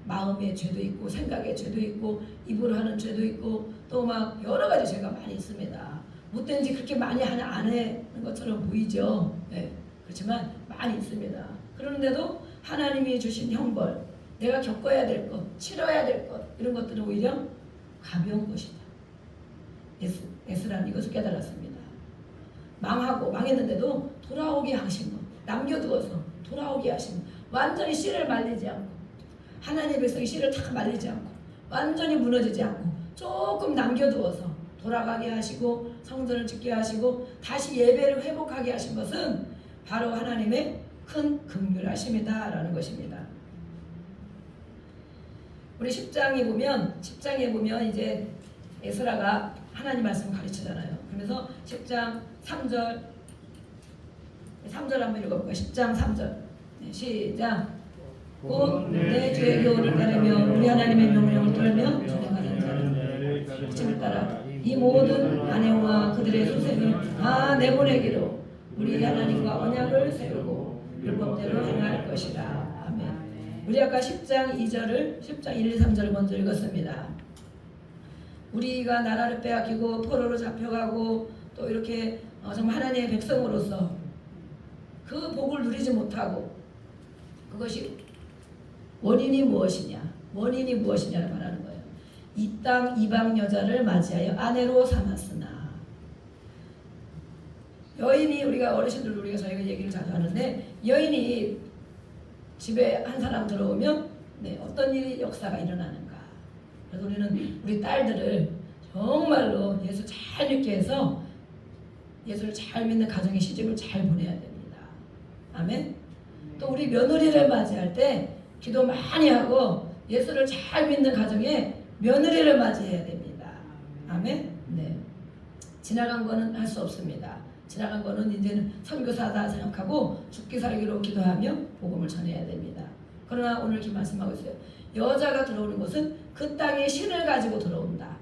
마음의 죄도 있고 생각의 죄도 있고 입으로 하는 죄도 있고 또 막 여러 가지 죄가 많이 있습니다. 못된지 그렇게 많이 안 하는 것처럼 보이죠. 네, 그렇지만 많이 있습니다. 그런데도 하나님이 주신 형벌, 내가 겪어야 될 것, 치러야 될 것, 이런 것들은 오히려 가벼운 것이다. 에스라는 이것을 깨달았습니다. 망하고 망했는데도 돌아오게 하신 것, 남겨두어서 돌아오게 하신 것, 완전히 씨를 말리지 않고, 하나님의 백성이 씨를 다 말리지 않고 완전히 무너지지 않고 조금 남겨두어서 돌아가게 하시고 성전을 짓게 하시고 다시 예배를 회복하게 하신 것은 바로 하나님의 큰 긍휼하심이다 라는 것입니다. 우리 10장에 보면 이제 에스라가 하나님 말씀을 가르치잖아요. 그러면서 10장 3절 한번 읽어볼까요? 10장 3절 시작. 곧 내 주의 교훈을 따르며 우리 하나님의 명령을 떨며 준행하는 자는 을 따라 이 모든 아내와 그들의 소생을 다 내보내기로 우리 하나님과 언약을 세우고 율법대로 행할 것이라. 아멘. 우리 아까 10장 2절을 10장 1, 2, 3절을 먼저 읽었습니다. 우리가 나라를 빼앗기고 포로로 잡혀가고 또 이렇게 정말 하나님의 백성으로서 그 복을 누리지 못하고, 그것이 원인이 무엇이냐? 원인이 무엇이냐를 말하는 거예요. 이 땅 이방 여자를 맞이하여 아내로 삼았으나, 여인이, 우리가 어르신들 우리가 저희가 얘기를 자주 하는데, 여인이 집에 한 사람 들어오면 어떤 일이 역사가 일어나는가? 그래서 우리는 우리 딸들을 정말로 예수 잘 믿게 해서 예수를 잘 믿는 가정의 시집을 잘 보내야 됩니다. 아멘. 또 우리 며느리를 맞이할 때 기도 많이 하고 예수를 잘 믿는 가정에 며느리를 맞이해야 됩니다. 아멘. 네. 지나간 거는 할 수 없습니다. 지나간 거는 이제는 선교사다 생각하고 죽기 살기로 기도하며 복음을 전해야 됩니다. 그러나 오늘 이렇게 말씀하고 있어요. 여자가 들어오는 것은 그 땅에 신을 가지고 들어온다.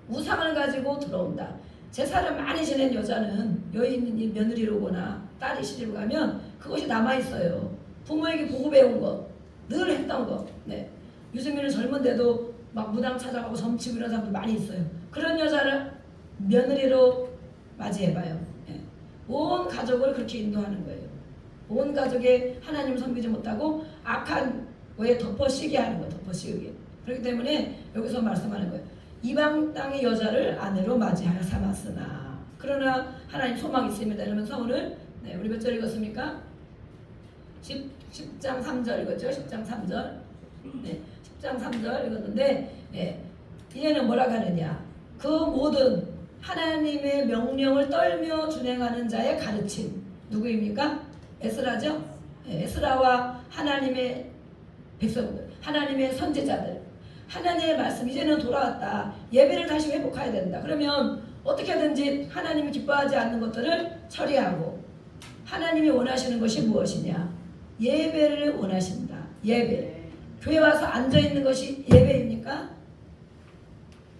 우상을 가지고 들어온다. 제사를 많이 지낸 여자는 여인이 며느리로 오거나 딸이 시집을 가면 그것이 남아있어요. 부모에게 보고 배운 것, 늘 했던 것. 네. 요즘에는 젊은데도 막 무당 찾아가고 점치고 이런 사람도 많이 있어요. 그런 여자를 며느리로 맞이해봐요. 네. 온 가족을 그렇게 인도하는 거예요. 온 가족에 하나님을 섬기지 못하고 악한 거에 덮어씌게 하는 거예요. 덮어씌우게. 그렇기 때문에 여기서 말씀하는 거예요. 이방 땅의 여자를 아내로 맞이하여 삼았으나 그러나 하나님 소망이 있습니다. 이러면서 오늘 우리 몇 절 읽었습니까? 10장 3절 읽었죠? 10장 3절. 10장 3절 읽었는데 이제는 뭐라고 하느냐? 그 모든 하나님의 명령을 떨며 준행하는 자의 가르침. 누구입니까? 에스라죠? 에스라와 하나님의 백성들, 하나님의 선지자들, 하나님의 말씀, 이제는 돌아왔다. 예배를 다시 회복해야 된다. 그러면 어떻게 하든지 하나님이 기뻐하지 않는 것들을 처리하고, 하나님이 원하시는 것이 무엇이냐? 예배를 원하신다. 예배. 교회 와서 앉아있는 것이 예배입니까?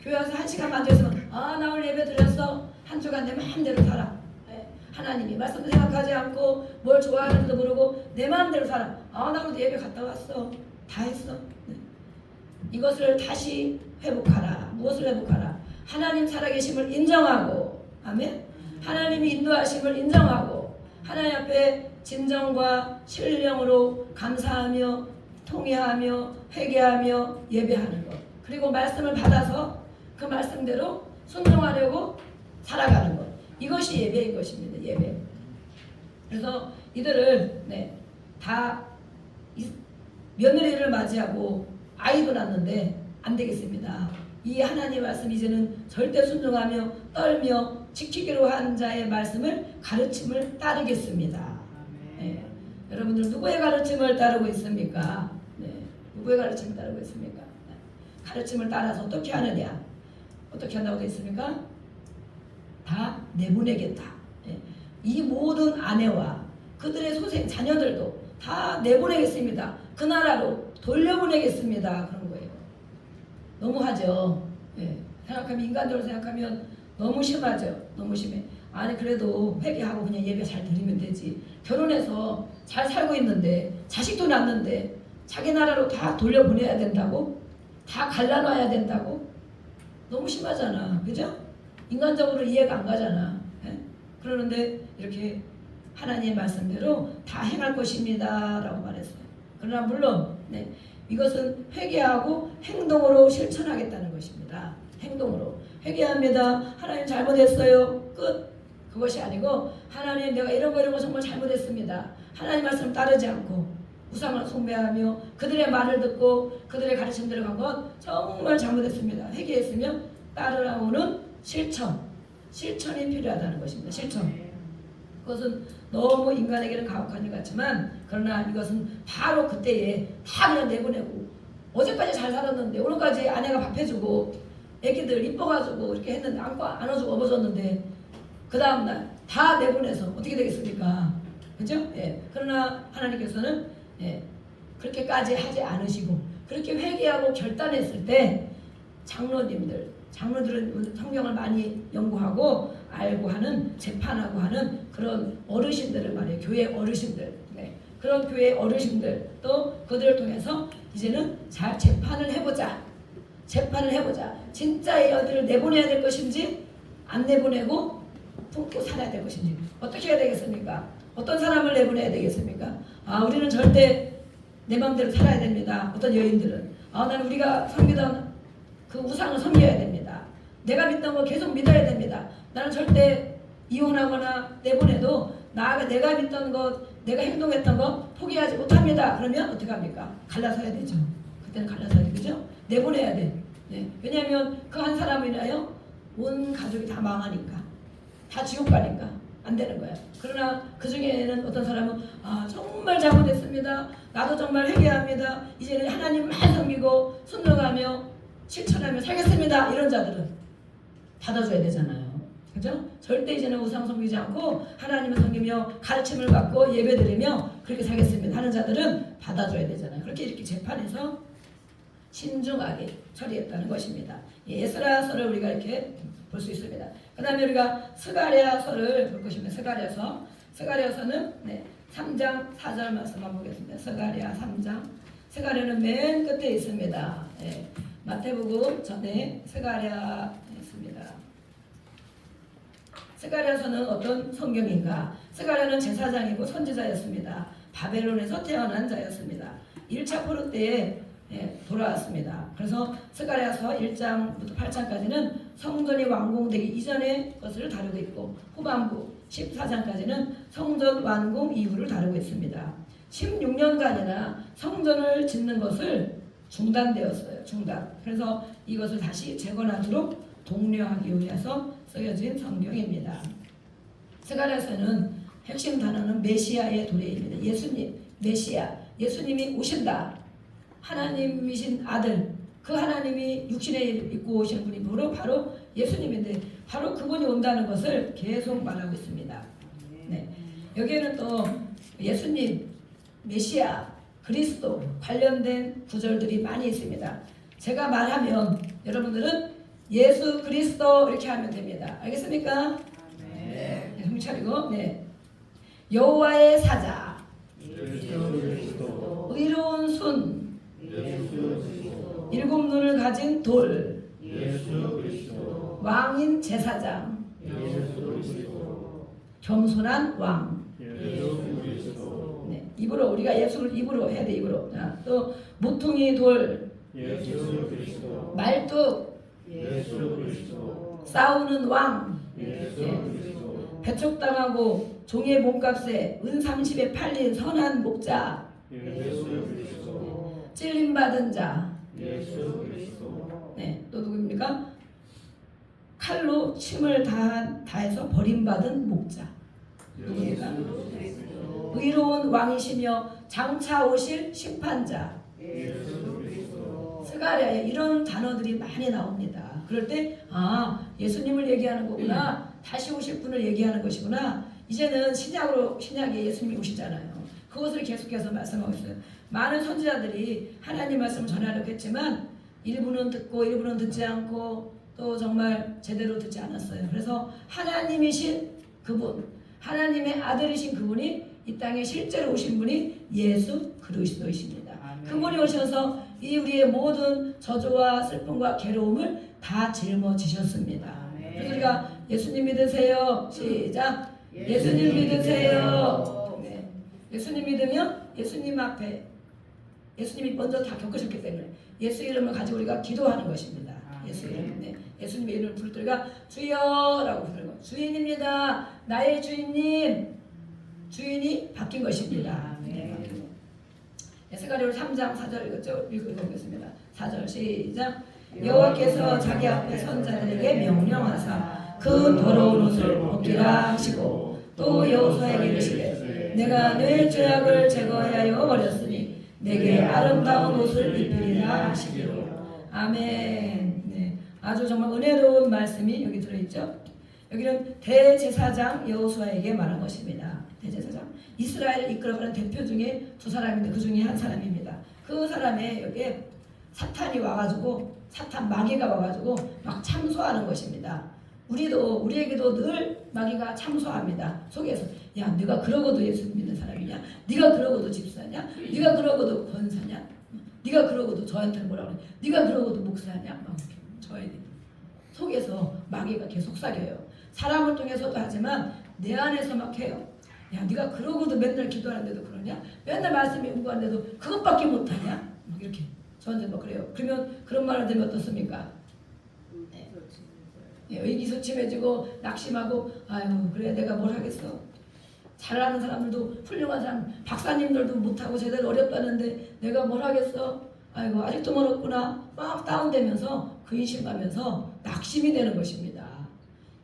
교회 와서 1시간 앉아있으면 나 오늘 예배 드렸어. 한 주간 내 마음대로 살아. 하나님이 말씀도 생각하지 않고 뭘 좋아하는지도 모르고 내 마음대로 살아. 나 오늘 예배 갔다 왔어. 다 했어. 이것을 다시 회복하라. 무엇을 회복하라? 하나님 살아계심을 인정하고, 아멘. 하나님이 인도하심을 인정하고 하나님 앞에 진정과 신령으로 감사하며 통회하며 회개하며 예배하는 것. 그리고 말씀을 받아서 그 말씀대로 순종하려고 살아가는 것. 이것이 예배인 것입니다. 예배. 그래서 이들을 다 며느리를 맞이하고 아이도 낳는데 안 되겠습니다. 이 하나님의 말씀 이제는 절대 순종하며 떨며 지키기로 한 자의 말씀을 가르침을 따르겠습니다. 여러분들 누구의 가르침을 따르고 있습니까? 누구의 가르침을 따르고 있습니까? 가르침을 따라서 어떻게 하느냐? 어떻게 한다고 되어 있습니까? 다 내보내겠다. 이 모든 아내와 그들의 소생 자녀들도 다 내보내겠습니다. 그 나라로 돌려보내겠습니다. 그런 거예요. 너무하죠. 예. 생각하면 인간적으로 생각하면 너무 심하죠. 너무 심해. 아니 그래도 회개하고 그냥 예배 잘 드리면 되지. 결혼해서 잘 살고 있는데 자식도 낳는데 자기 나라로 다 돌려보내야 된다고? 다 갈라놔야 된다고? 너무 심하잖아. 그죠? 인간적으로 이해가 안 가잖아. 예? 그러는데 이렇게 하나님의 말씀대로 다 행할 것입니다 라고 말했어요. 그러나 물론 네, 이것은 회개하고 행동으로 실천하겠다는 것입니다. 행동으로 회개합니다. 하나님 잘못했어요. 끝. 그것이 아니고 하나님 내가 이런 거 정말 잘못했습니다. 하나님 말씀 따르지 않고 우상을 숭배하며 그들의 말을 듣고 그들의 가르침대로 간 것 정말 잘못했습니다. 회개했으면 따르라고는 실천이 필요하다는 것입니다. 실천. 그것은 너무 인간에게는 가혹한 일 같지만 그러나 이것은 바로 그때에 다 그냥 내보내고 어제까지 잘 살았는데 오늘까지 아내가 밥 해주고 애기들 이뻐가지고 이렇게 했는데 안아주고 업어줬는데 그 다음날 다 내보내서 어떻게 되겠습니까? 그죠? 예. 그러나 하나님께서는 예, 그렇게까지 하지 않으시고 그렇게 회개하고 결단했을 때 장로들은 성경을 많이 연구하고 알고 하는 재판하고 하는 그런 어르신들을 말해요. 교회 어르신들. 네. 그런 교회 어르신들 또 그들을 통해서 이제는 잘 재판을 해보자. 진짜 이 아들을 내보내야 될 것인지 안 내보내고 품고 살아야 될 것인지 어떻게 해야 되겠습니까? 어떤 사람을 내보내야 되겠습니까? 우리는 절대 내 마음대로 살아야 됩니다. 어떤 여인들은 나는 우리가 섬기던 그 우상을 섬겨야 됩니다. 내가 믿던 거 계속 믿어야 됩니다. 나는 절대 이혼하거나 내보내도 내가 믿던 것, 내가 행동했던 것 포기하지 못합니다. 그러면 어떻게 합니까? 갈라서야 되죠. 그때는 갈라서야 되죠. 내보내야 돼. 네. 왜냐하면 그 한 사람을 인하여 온 가족이 다 망하니까, 다 지옥 가니까 안 되는 거야. 그러나 그 중에는 어떤 사람은 정말 잘못했습니다. 나도 정말 회개합니다. 이제는 하나님만 섬기고 순종하며 실천하며 살겠습니다. 이런 자들은 받아줘야 되잖아요. 그죠? 절대 이제는 우상 섬기지 않고 하나님을 섬기며 가르침을 받고 예배드리며 그렇게 살겠습니다 하는 자들은 받아줘야 되잖아요. 그렇게 이렇게 재판에서 신중하게 처리했다는 것입니다. 에스라서를 우리가 이렇게 볼 수 있습니다. 그 다음에 우리가 스가랴서를 볼 것입니다. 스가랴서는 3장 4절 말씀만 보겠습니다. 스가랴 3장. 스가랴는 맨 끝에 있습니다. 마태복음 전에 스가랴 있습니다. 스가랴서는 어떤 성경인가? 스가랴는 제사장이고 선지자였습니다. 바벨론에서 태어난 자였습니다. 1차 포로 때에 돌아왔습니다. 그래서 스가랴서 1장부터 8장까지는 성전이 완공되기 이전의 것을 다루고 있고 후반부 14장까지는 성전 완공 이후를 다루고 있습니다. 16년간이나 성전을 짓는 것을 중단되었어요. 그래서 이것을 다시 재건하도록 독려하기 위해서 쓰여진 성경입니다. 스가랴서는 핵심 단어는 메시아의 도래입니다. 예수님, 메시아, 예수님이 오신다. 하나님이신 아들, 그 하나님이 육신에 입고 오신 분이 바로 예수님인데 바로 그분이 온다는 것을 계속 말하고 있습니다. 여기에는 또 예수님, 메시아, 그리스도 관련된 구절들이 많이 있습니다. 제가 말하면 여러분들은 예수 그리스도 이렇게 하면 됩니다. 알겠습니까? 네. 정신 차리고 여호와의 사자, 의로운 순, 일곱 눈을 가진 돌, 왕인 제사장, 겸손한 왕. 입으로 우리가 예수를 입으로 해야 돼. 입으로. 또 모퉁이 돌, 말뚝, 싸우는 왕, 배척당하고 종의 몸값에 은 30에 팔린 선한 목자, 찔림받은 자. 또 누구입니까? 칼로 침을 다해서 버림받은 목자. 누구입니까? 의로운 왕이시며 장차 오실 심판자. 스가랴에 이런 단어들이 많이 나옵니다. 그럴 때 예수님을 얘기하는 거구나. 다시 오실 분을 얘기하는 것이구나. 이제는 신약에 예수님이 오시잖아요. 그것을 계속해서 말씀하고 있어요. 많은 선지자들이 하나님 말씀을 전하려고 했지만 일부는 듣고 일부는 듣지 않고 또 정말 제대로 듣지 않았어요. 그래서 하나님이신 그분, 하나님의 아들이신 그분이 이 땅에 실제로 오신 분이 예수 그리스도이십니다. 그분이 오셔서 이 우리의 모든 저주와 슬픔과 괴로움을 다 짊어지셨습니다. 그래서 우리가 예수님 믿으세요. 시작. 예수님 믿으세요. 네. 예수님 믿으면 예수님 앞에 예수님이 먼저 다 겪으셨기 때문에 예수 이름을 가지고 우리가 기도하는 것입니다. 예수 이름. 네. 예수님의 이름을 부를 때 우리가 주여라고 부르는 거. 주인입니다. 나의 주인님. 주인이 바뀐 것입니다. 네. 스가랴 3장 4절 읽어보겠습니다. 4절 시작. 여호와께서 자기 앞에 선자들에게 명령하사 그 더러운 옷을 벗기라 하시고 또 여호수아에게 이르시되 내가 내 죄악을 제거하여 버렸으니 내게 아름다운 옷을 입히리라 하시기로. 아멘. 네. 아주 정말 은혜로운 말씀이 여기 들어있죠. 여기는 대제사장 여호수아에게 말한 것입니다. 대제사장 이스라엘을 이끌어가는 대표 중에 두 사람인데 그 중에 한 사람입니다. 그 사람의 여기에 사탄이 와가지고 사탄 마귀가 와가지고 막 참소하는 것입니다. 우리에게도 늘 마귀가 참소합니다. 속에서 야 네가 그러고도 예수 믿는 사람이냐? 네가 그러고도 집사냐? 네가 그러고도 권사냐? 네가 그러고도 저한테 뭐라고 그래? 네가 그러고도 목사냐? 막 저희 속에서 마귀가 계속 속삭여요. 사람을 통해서도 하지만 내 안에서 막 해요. 야 네가 그러고도 맨날 기도하는데도 그러냐? 맨날 말씀 연구하는데도 그것밖에 못하냐? 막 이렇게 저한테 뭐 그래요. 그러면 그런 말을 들으면 어떻습니까? 네. 의기소침해지고 낙심하고 아유 그래 내가 뭘 하겠어. 잘하는 사람들도 훌륭한 사람 박사님들도 못하고 제대로 어렵다는데 내가 뭘 하겠어. 아이고 아직도 멀었구나. 막 다운되면서 근심하면서 낙심이 되는 것입니다.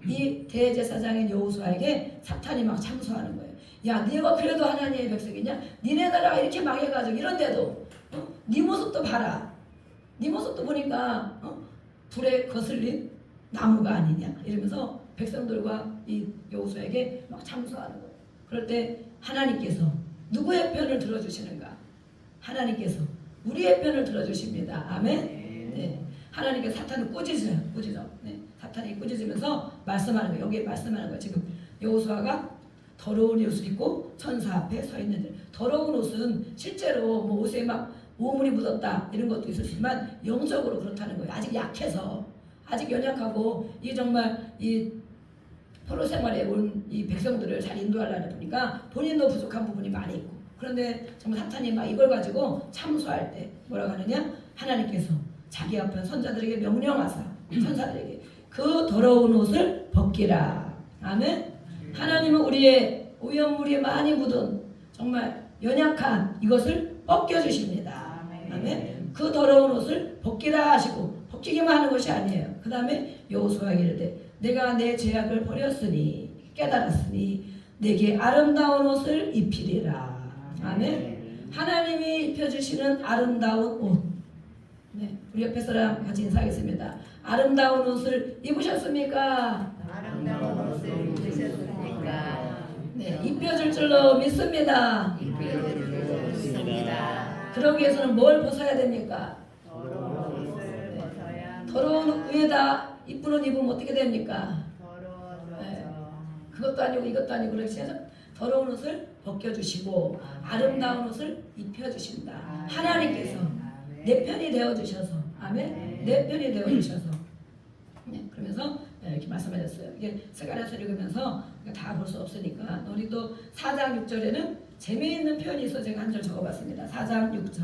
이 대제사장인 여호수아에게 사탄이 막 참소하는 거예요. 야 네가 그래도 하나님의 백성이냐? 니네 나라가 이렇게 망해가지고 이런데도 네 모습도 봐라. 네 모습도 보니까 불에 거슬린 나무가 아니냐 이러면서 백성들과 이 여호수아에게 막 참소하는 거예요. 그럴 때 하나님께서 누구의 편을 들어주시는가? 하나님께서 우리의 편을 들어주십니다. 아멘. 네. 하나님께서 사탄을 꾸짖어요. 네. 사탄이 꾸짖으면서 말씀하는 거예요. 여기에 말씀하는 거예요. 지금 여호수아가 더러운 옷을 입고 천사 앞에 서 있는데 더러운 옷은 실제로 뭐 옷에 막 오물이 묻었다 이런 것도 있었지만 영적으로 그렇다는 거예요. 아직 약해서 아직 연약하고 이 정말 이 포로 생활에 온 이 백성들을 잘 인도하려다 보니까 본인도 부족한 부분이 많이 있고 그런데 정말 사탄이 막 이걸 가지고 참소할 때 뭐라고 하느냐? 하나님께서 자기 앞에 선자들에게 명령하사 천사들에게 그 더러운 옷을 벗기라. 아멘. 하나님은 우리의 오염물이 많이 묻은 정말 연약한 이것을 벗겨주십니다. 아멘. 그 더러운 옷을 벗기라 하시고 벗기기만 하는 것이 아니에요. 그 다음에 여호수아에게 이르되 내가 내 죄악을 버렸으니 깨달았으니 내게 아름다운 옷을 입히리라. 아멘. 하나님이 입혀주시는 아름다운 옷. 네, 우리 옆에 사람 같이 인사하겠습니다. 아름다운 옷을 입으셨습니까? 아름다운 옷을 입으셨습니까? 네, 입혀줄 줄로 믿습니다. 입혀줄 줄로 믿습니다. 그러기 위해서는 뭘 벗어야 됩니까? 더러운 옷을 벗어야 합니다. 더러운 위에다 이쁜 옷 입으면 어떻게 됩니까? 더러워져서 네, 그것도 아니고 이것도 아니고 그렇지 해서 더러운 옷을 벗겨주시고 아름다운 옷을 입혀주신다. 하나님께서 내 편이 되어주셔서 아멘. 내 편이 되어주셔서 네, 그러면서 이렇게 말씀하셨어요. 이게 스가랴서 읽으면서 다 볼 수 없으니까 우리 또 4장 6절에는 재미있는 표현이 있어 제가 한 절 적어봤습니다. 4장 6절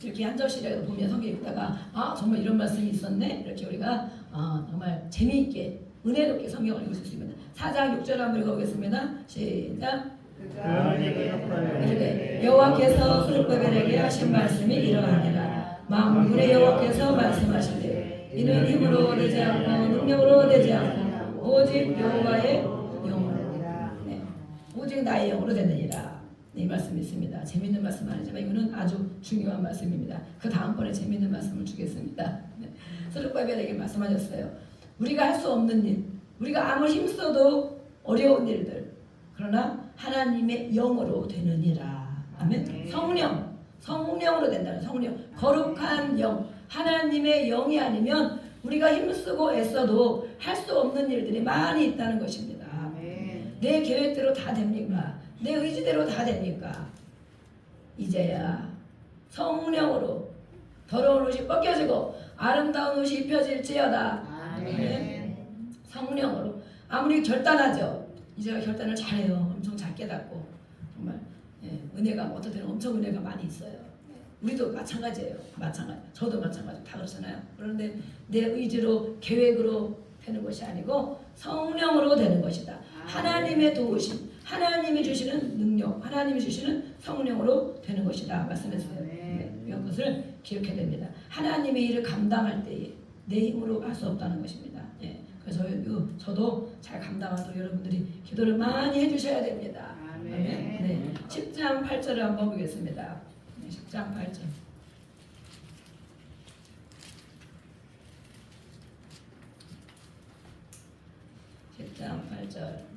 이렇게 한 절씩이라도 보면 성경 읽다가 아 정말 이런 말씀이 있었네 이렇게 우리가 정말 재미있게 은혜롭게 성경을 읽을 수 있습니다. 4장 6절 한번 읽어보겠습니다. 시작. 이르되 여호와께서 스룹바벨에게 하신 말씀이 이러하니라. 만군의 여호와께서 말씀하시되 이는 힘으로 되지 않고 능력으로 되지 않고 오직 여호와의 영으로 네, 오직 나의 영으로 되느니라. 네, 이 말씀이 있습니다. 재미있는 말씀 아니지만 이거는 아주 중요한 말씀입니다. 그 다음번에 재미있는 말씀을 주겠습니다. 네, 스룹바벨에게 말씀하셨어요. 우리가 할 수 없는 일, 우리가 아무리 힘써도 어려운 일들 그러나 하나님의 영으로 되느니라. 아멘. 성령으로 된다는 성령. 거룩한 영. 하나님의 영이 아니면 우리가 힘쓰고 애써도 할 수 없는 일들이 많이 있다는 것입니다. 내 계획대로 다 됩니까? 내 의지대로 다 됩니까? 이제야 성령으로 더러운 옷이 벗겨지고 아름다운 옷이 입혀질지어다. 아멘. 성령으로. 아무리 결단하죠. 이제가 결단을 잘해요. 엄청 잘 깨닫고 정말 은혜가 어떨 때는 엄청 은혜가 많이 있어요. 우리도 마찬가지예요. 저도 마찬가지. 다 그렇잖아요. 그런데 내 의지로 계획으로 되는 것이 아니고 성령으로 되는 것이다. 하나님의 도우심, 하나님이 주시는 능력, 하나님이 주시는 성령으로 되는 것이다 말씀했어요. 네, 이런 것을 기억해야 됩니다. 하나님의 일을 감당할 때에 내 힘으로 할 수 없다는 것입니다. 네, 그래서 저도 잘 감당하도록 여러분들이 기도를 많이 해주셔야 됩니다. 아멘. 네, 10장 8절을 한번 보겠습니다. 10장 8절.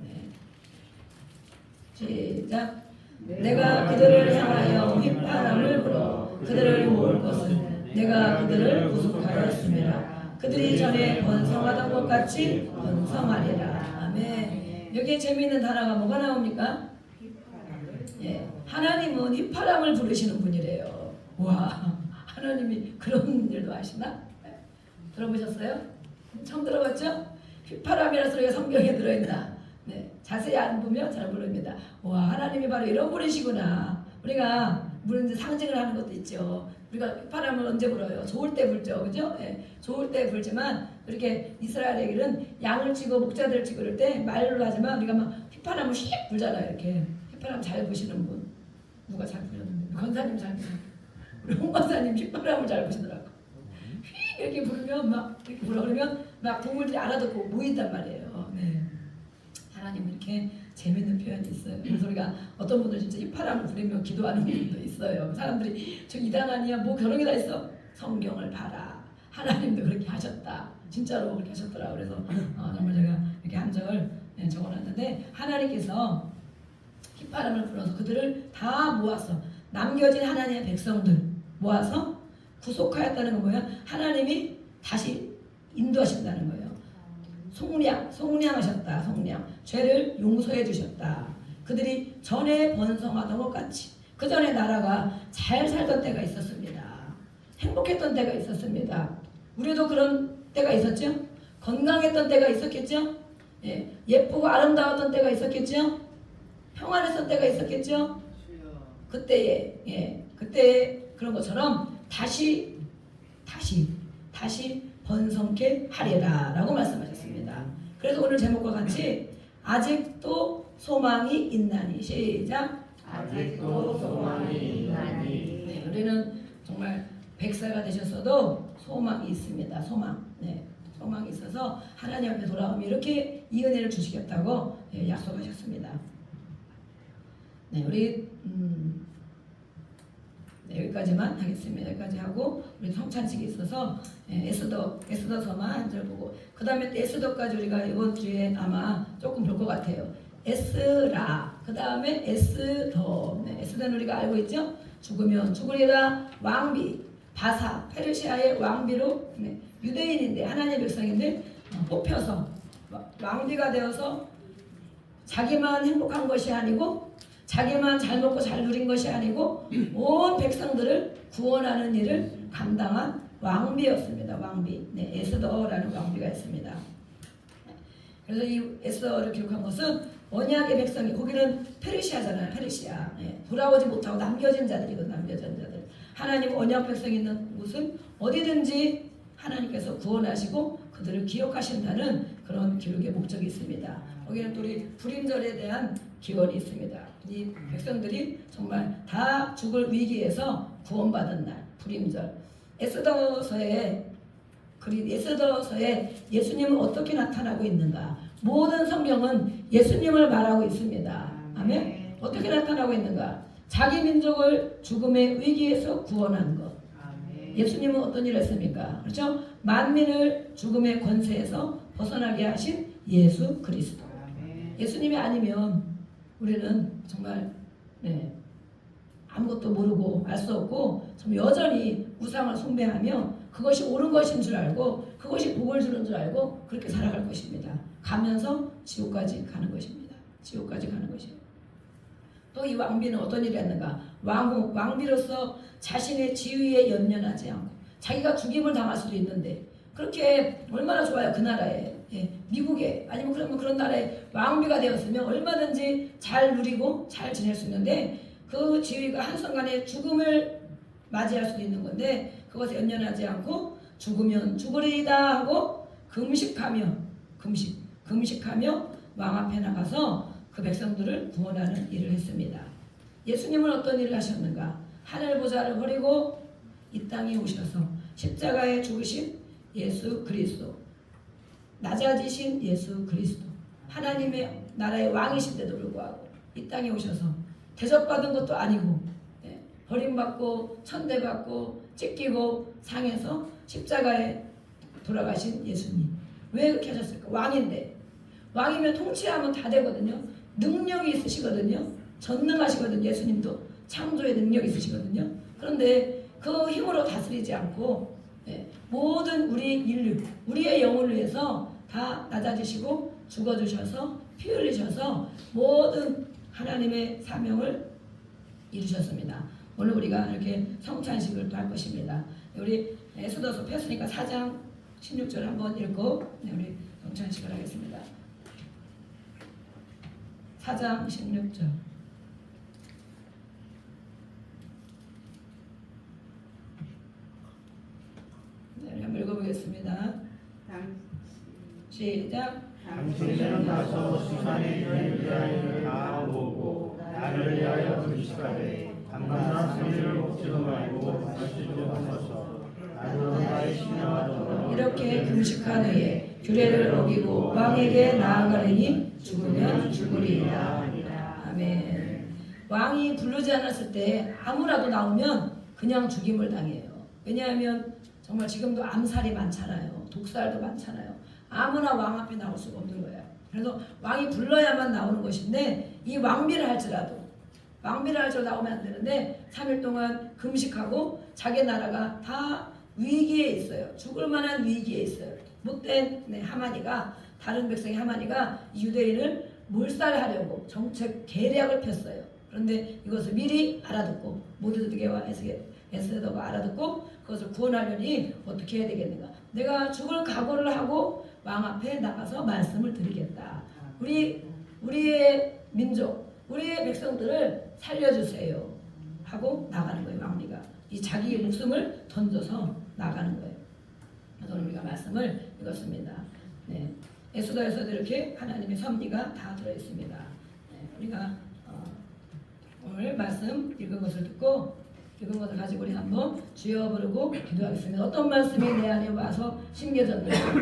네. 시작. 내가 그들을 향하여 휘파람을 불어 그들을 모을 것은 내가 그들을 구속하였음이라. 그들이 전에 번성하던 것 같이 번성하리라. 아멘. 여기에 재미있는 단어가 뭐가 나옵니까? 하나님은 휘파람을 부르시는 분이래요. 와, 하나님이 그런 일도 하시나? 들어보셨어요? 처음 들어봤죠? 휘파람이라는 소리가 성경에 들어있나? 네, 자세히 안 보면 잘 모릅니다. 와, 하나님이 바로 이런 분이시구나. 우리가 물론 이제 상징을 하는 것도 있죠. 우리가 휘파람을 언제 불어요? 좋을 때 불죠, 그죠? 네, 좋을 때 불지만 이렇게 이스라엘에게는 양을 치고 목자들을 치고 그럴 때 말로 하지만 우리가 막 휘파람을 휙 불잖아요. 이렇게 휘파람 잘 부시는 분. 누가 잘 부셨는데? 권사님 잘 부셨는데. 우리 홍 권사님 휘파람을 잘 부시더라고. 휙 이렇게 부르면 막 이렇게 불어 그러면 막 동물들이 알아듣고 모인단 말이에요. 네. 하나님 이렇게 재밌는 표현이 있어요. 그래서 우리가 어떤 분들 진짜 휘파람을 부리며 기도하는 분들도 있어요. 사람들이 저 이단 아니야? 뭐 그런 게 다 있어? 성경을 봐라. 하나님도 그렇게 하셨다. 진짜로 그렇게 하셨더라. 그래서 정말 제가 이렇게 한 적을 적어놨는데 하나님께서 휘파람을 불어서 그들을 다 모아서 남겨진 하나님의 백성들 모아서 구속하였다는 건 뭐야? 하나님이 다시 인도하신다는 거예요. 속량하셨다. 속량. 죄를 용서해 주셨다. 그들이 전에 번성하던 것 같이 그 전에 나라가 잘 살던 때가 있었습니다. 행복했던 때가 있었습니다. 우리도 그런 때가 있었죠? 건강했던 때가 있었겠죠? 예쁘고 아름다웠던 때가 있었겠죠? 평안했던 때가 있었겠죠? 그때에 그런 것처럼 다시 번성케 하리라 라고 말씀하셨습니다. 그래서 오늘 제목과 같이 아직도 소망이 있나니. 시작. 아직도 소망이 있나니. 네, 우리는 정말 100세가 되셨어도 소망이 있습니다. 소망. 네, 소망이 있어서 하나님 앞에 돌아오면 이렇게 이 은혜를 주시겠다고 약속하셨습니다. 네, 우리 여기까지만 하겠습니다. 여기까지 하고 우리 성찬식이 있어서 에스더서만 한 절 보고 그 다음에 에스더까지 우리가 이번 주에 아마 조금 볼 것 같아요. 에스라 그 다음에 에스더. 에스더는 우리가 알고 있죠? 죽으면 죽으리라 왕비 바사 페르시아의 왕비로 유대인인데 하나님의 백성인데 뽑혀서 왕비가 되어서 자기만 행복한 것이 아니고 자기만 잘 먹고 잘 누린 것이 아니고 온 백성들을 구원하는 일을 감당한 왕비였습니다. 왕비. 에스더라는 왕비가 있습니다. 그래서 이 에스더를 기록한 것은 언약의 백성이 거기는 페르시아잖아요. 페르시아. 돌아오지 못하고 남겨진 자들이거든요. 남겨진 자들. 하나님 언약 백성이 있는 곳은 어디든지 하나님께서 구원하시고 그들을 기억하신다는 그런 기록의 목적이 있습니다. 거기는 또 우리 불임절에 대한 기원이 있습니다. 이 백성들이 정말 다 죽을 위기에서 구원받은 날 불임절. 에스더서에 예수님은 어떻게 나타나고 있는가? 모든 성경은 예수님을 말하고 있습니다. 아멘. 어떻게 나타나고 있는가? 자기 민족을 죽음의 위기에서 구원한 것. 예수님은 어떤 일을 했습니까? 그렇죠? 만민을 죽음의 권세에서 벗어나게 하신 예수 그리스도. 예수님이 아니면 우리는 정말 아무것도 모르고 알 수 없고 좀 여전히 우상을 숭배하며 그것이 옳은 것인 줄 알고 그것이 복을 주는 줄 알고 그렇게 살아갈 것입니다. 가면서 지옥까지 가는 것입니다. 지옥까지 가는 것이에요. 또 이 왕비는 어떤 일을 했는가? 왕비로서 자신의 지위에 연연하지 않고 자기가 죽임을 당할 수도 있는데 그렇게 얼마나 좋아요. 그 나라에 미국에 아니면 그러면 그런 나라에 왕비가 되었으면 얼마든지 잘 누리고 잘 지낼 수 있는데 그 지위가 한순간에 죽음을 맞이할 수도 있는 건데 그것에 연연하지 않고 죽으면 죽으리이다 하고 금식하며 왕 앞에 나가서 그 백성들을 구원하는 일을 했습니다. 예수님은 어떤 일을 하셨는가? 하늘 보좌를 버리고 이 땅에 오셔서 십자가에 죽으신 예수 그리스도, 낮아지신 예수 그리스도, 하나님의 나라의 왕이신데도 불구하고 이 땅에 오셔서 대접받은 것도 아니고 버림받고 천대받고 찢기고 상해서 십자가에 돌아가신 예수님. 왜 그렇게 하셨을까? 왕인데. 왕이면 통치하면 다 되거든요. 능력이 있으시거든요. 전능하시거든요. 예수님도 창조의 능력이 있으시거든요. 그런데 그 힘으로 다스리지 않고 모든 우리 인류, 우리의 영혼을 위해서 다 낮아지시고 죽어주셔서 피 흘리셔서 모든 하나님의 사명을 이루셨습니다. 오늘 우리가 이렇게 성찬식을 또 할 것입니다. 우리 에스더서 폈으니까 4장 16절 한번 읽고 우리 성찬식을 하겠습니다. 4장 16절. 네, 한번 읽어보겠습니다. 시작. 당신은 가서 수산의 유대인을 다 모으고 나를 위하여 금식하되 단맛나 생일을 먹지도 말고 마시지도 마소서. 나도 나의 신녀와 더불어 이렇게 금식한 후에 규례를 어기고 왕에게 나아가리니 죽으면 죽으리이다. 아멘. 왕이 부르지 않았을 때 아무라도 나오면 그냥 죽임을 당해요. 왜냐하면 정말 지금도 암살이 많잖아요. 독살도 많잖아요. 아무나 왕 앞에 나올 수가 없는 거예요. 그래서 왕이 불러야만 나오는 것인데 이 왕비를 할지라도 나오면 안 되는데 3일 동안 금식하고 자기 나라가 다 위기에 있어요. 죽을 만한 위기에 있어요. 못된 하마니가 다른 백성의 하마니가 유대인을 몰살하려고 정책 계략을 폈어요. 그런데 이것을 미리 알아듣고 모르드게와 에스더가 알아듣고 그것을 구원하려니 어떻게 해야 되겠는가? 내가 죽을 각오를 하고 왕 앞에 나가서 말씀을 드리겠다. 우리의 민족, 우리의 백성들을 살려주세요 하고 나가는 거예요. 왕비가 이 자기의 목숨을 던져서 나가는 거예요. 그래서 우리가 말씀을 읽었습니다. 에스더에서도 이렇게 하나님의 섭리가 다 들어있습니다. 우리가 오늘 말씀 읽은 것을 듣고 읽은 것을 가지고 우리 한번 주여 부르고 기도하겠습니다. 어떤 말씀이 내 안에 와서 심겨졌는지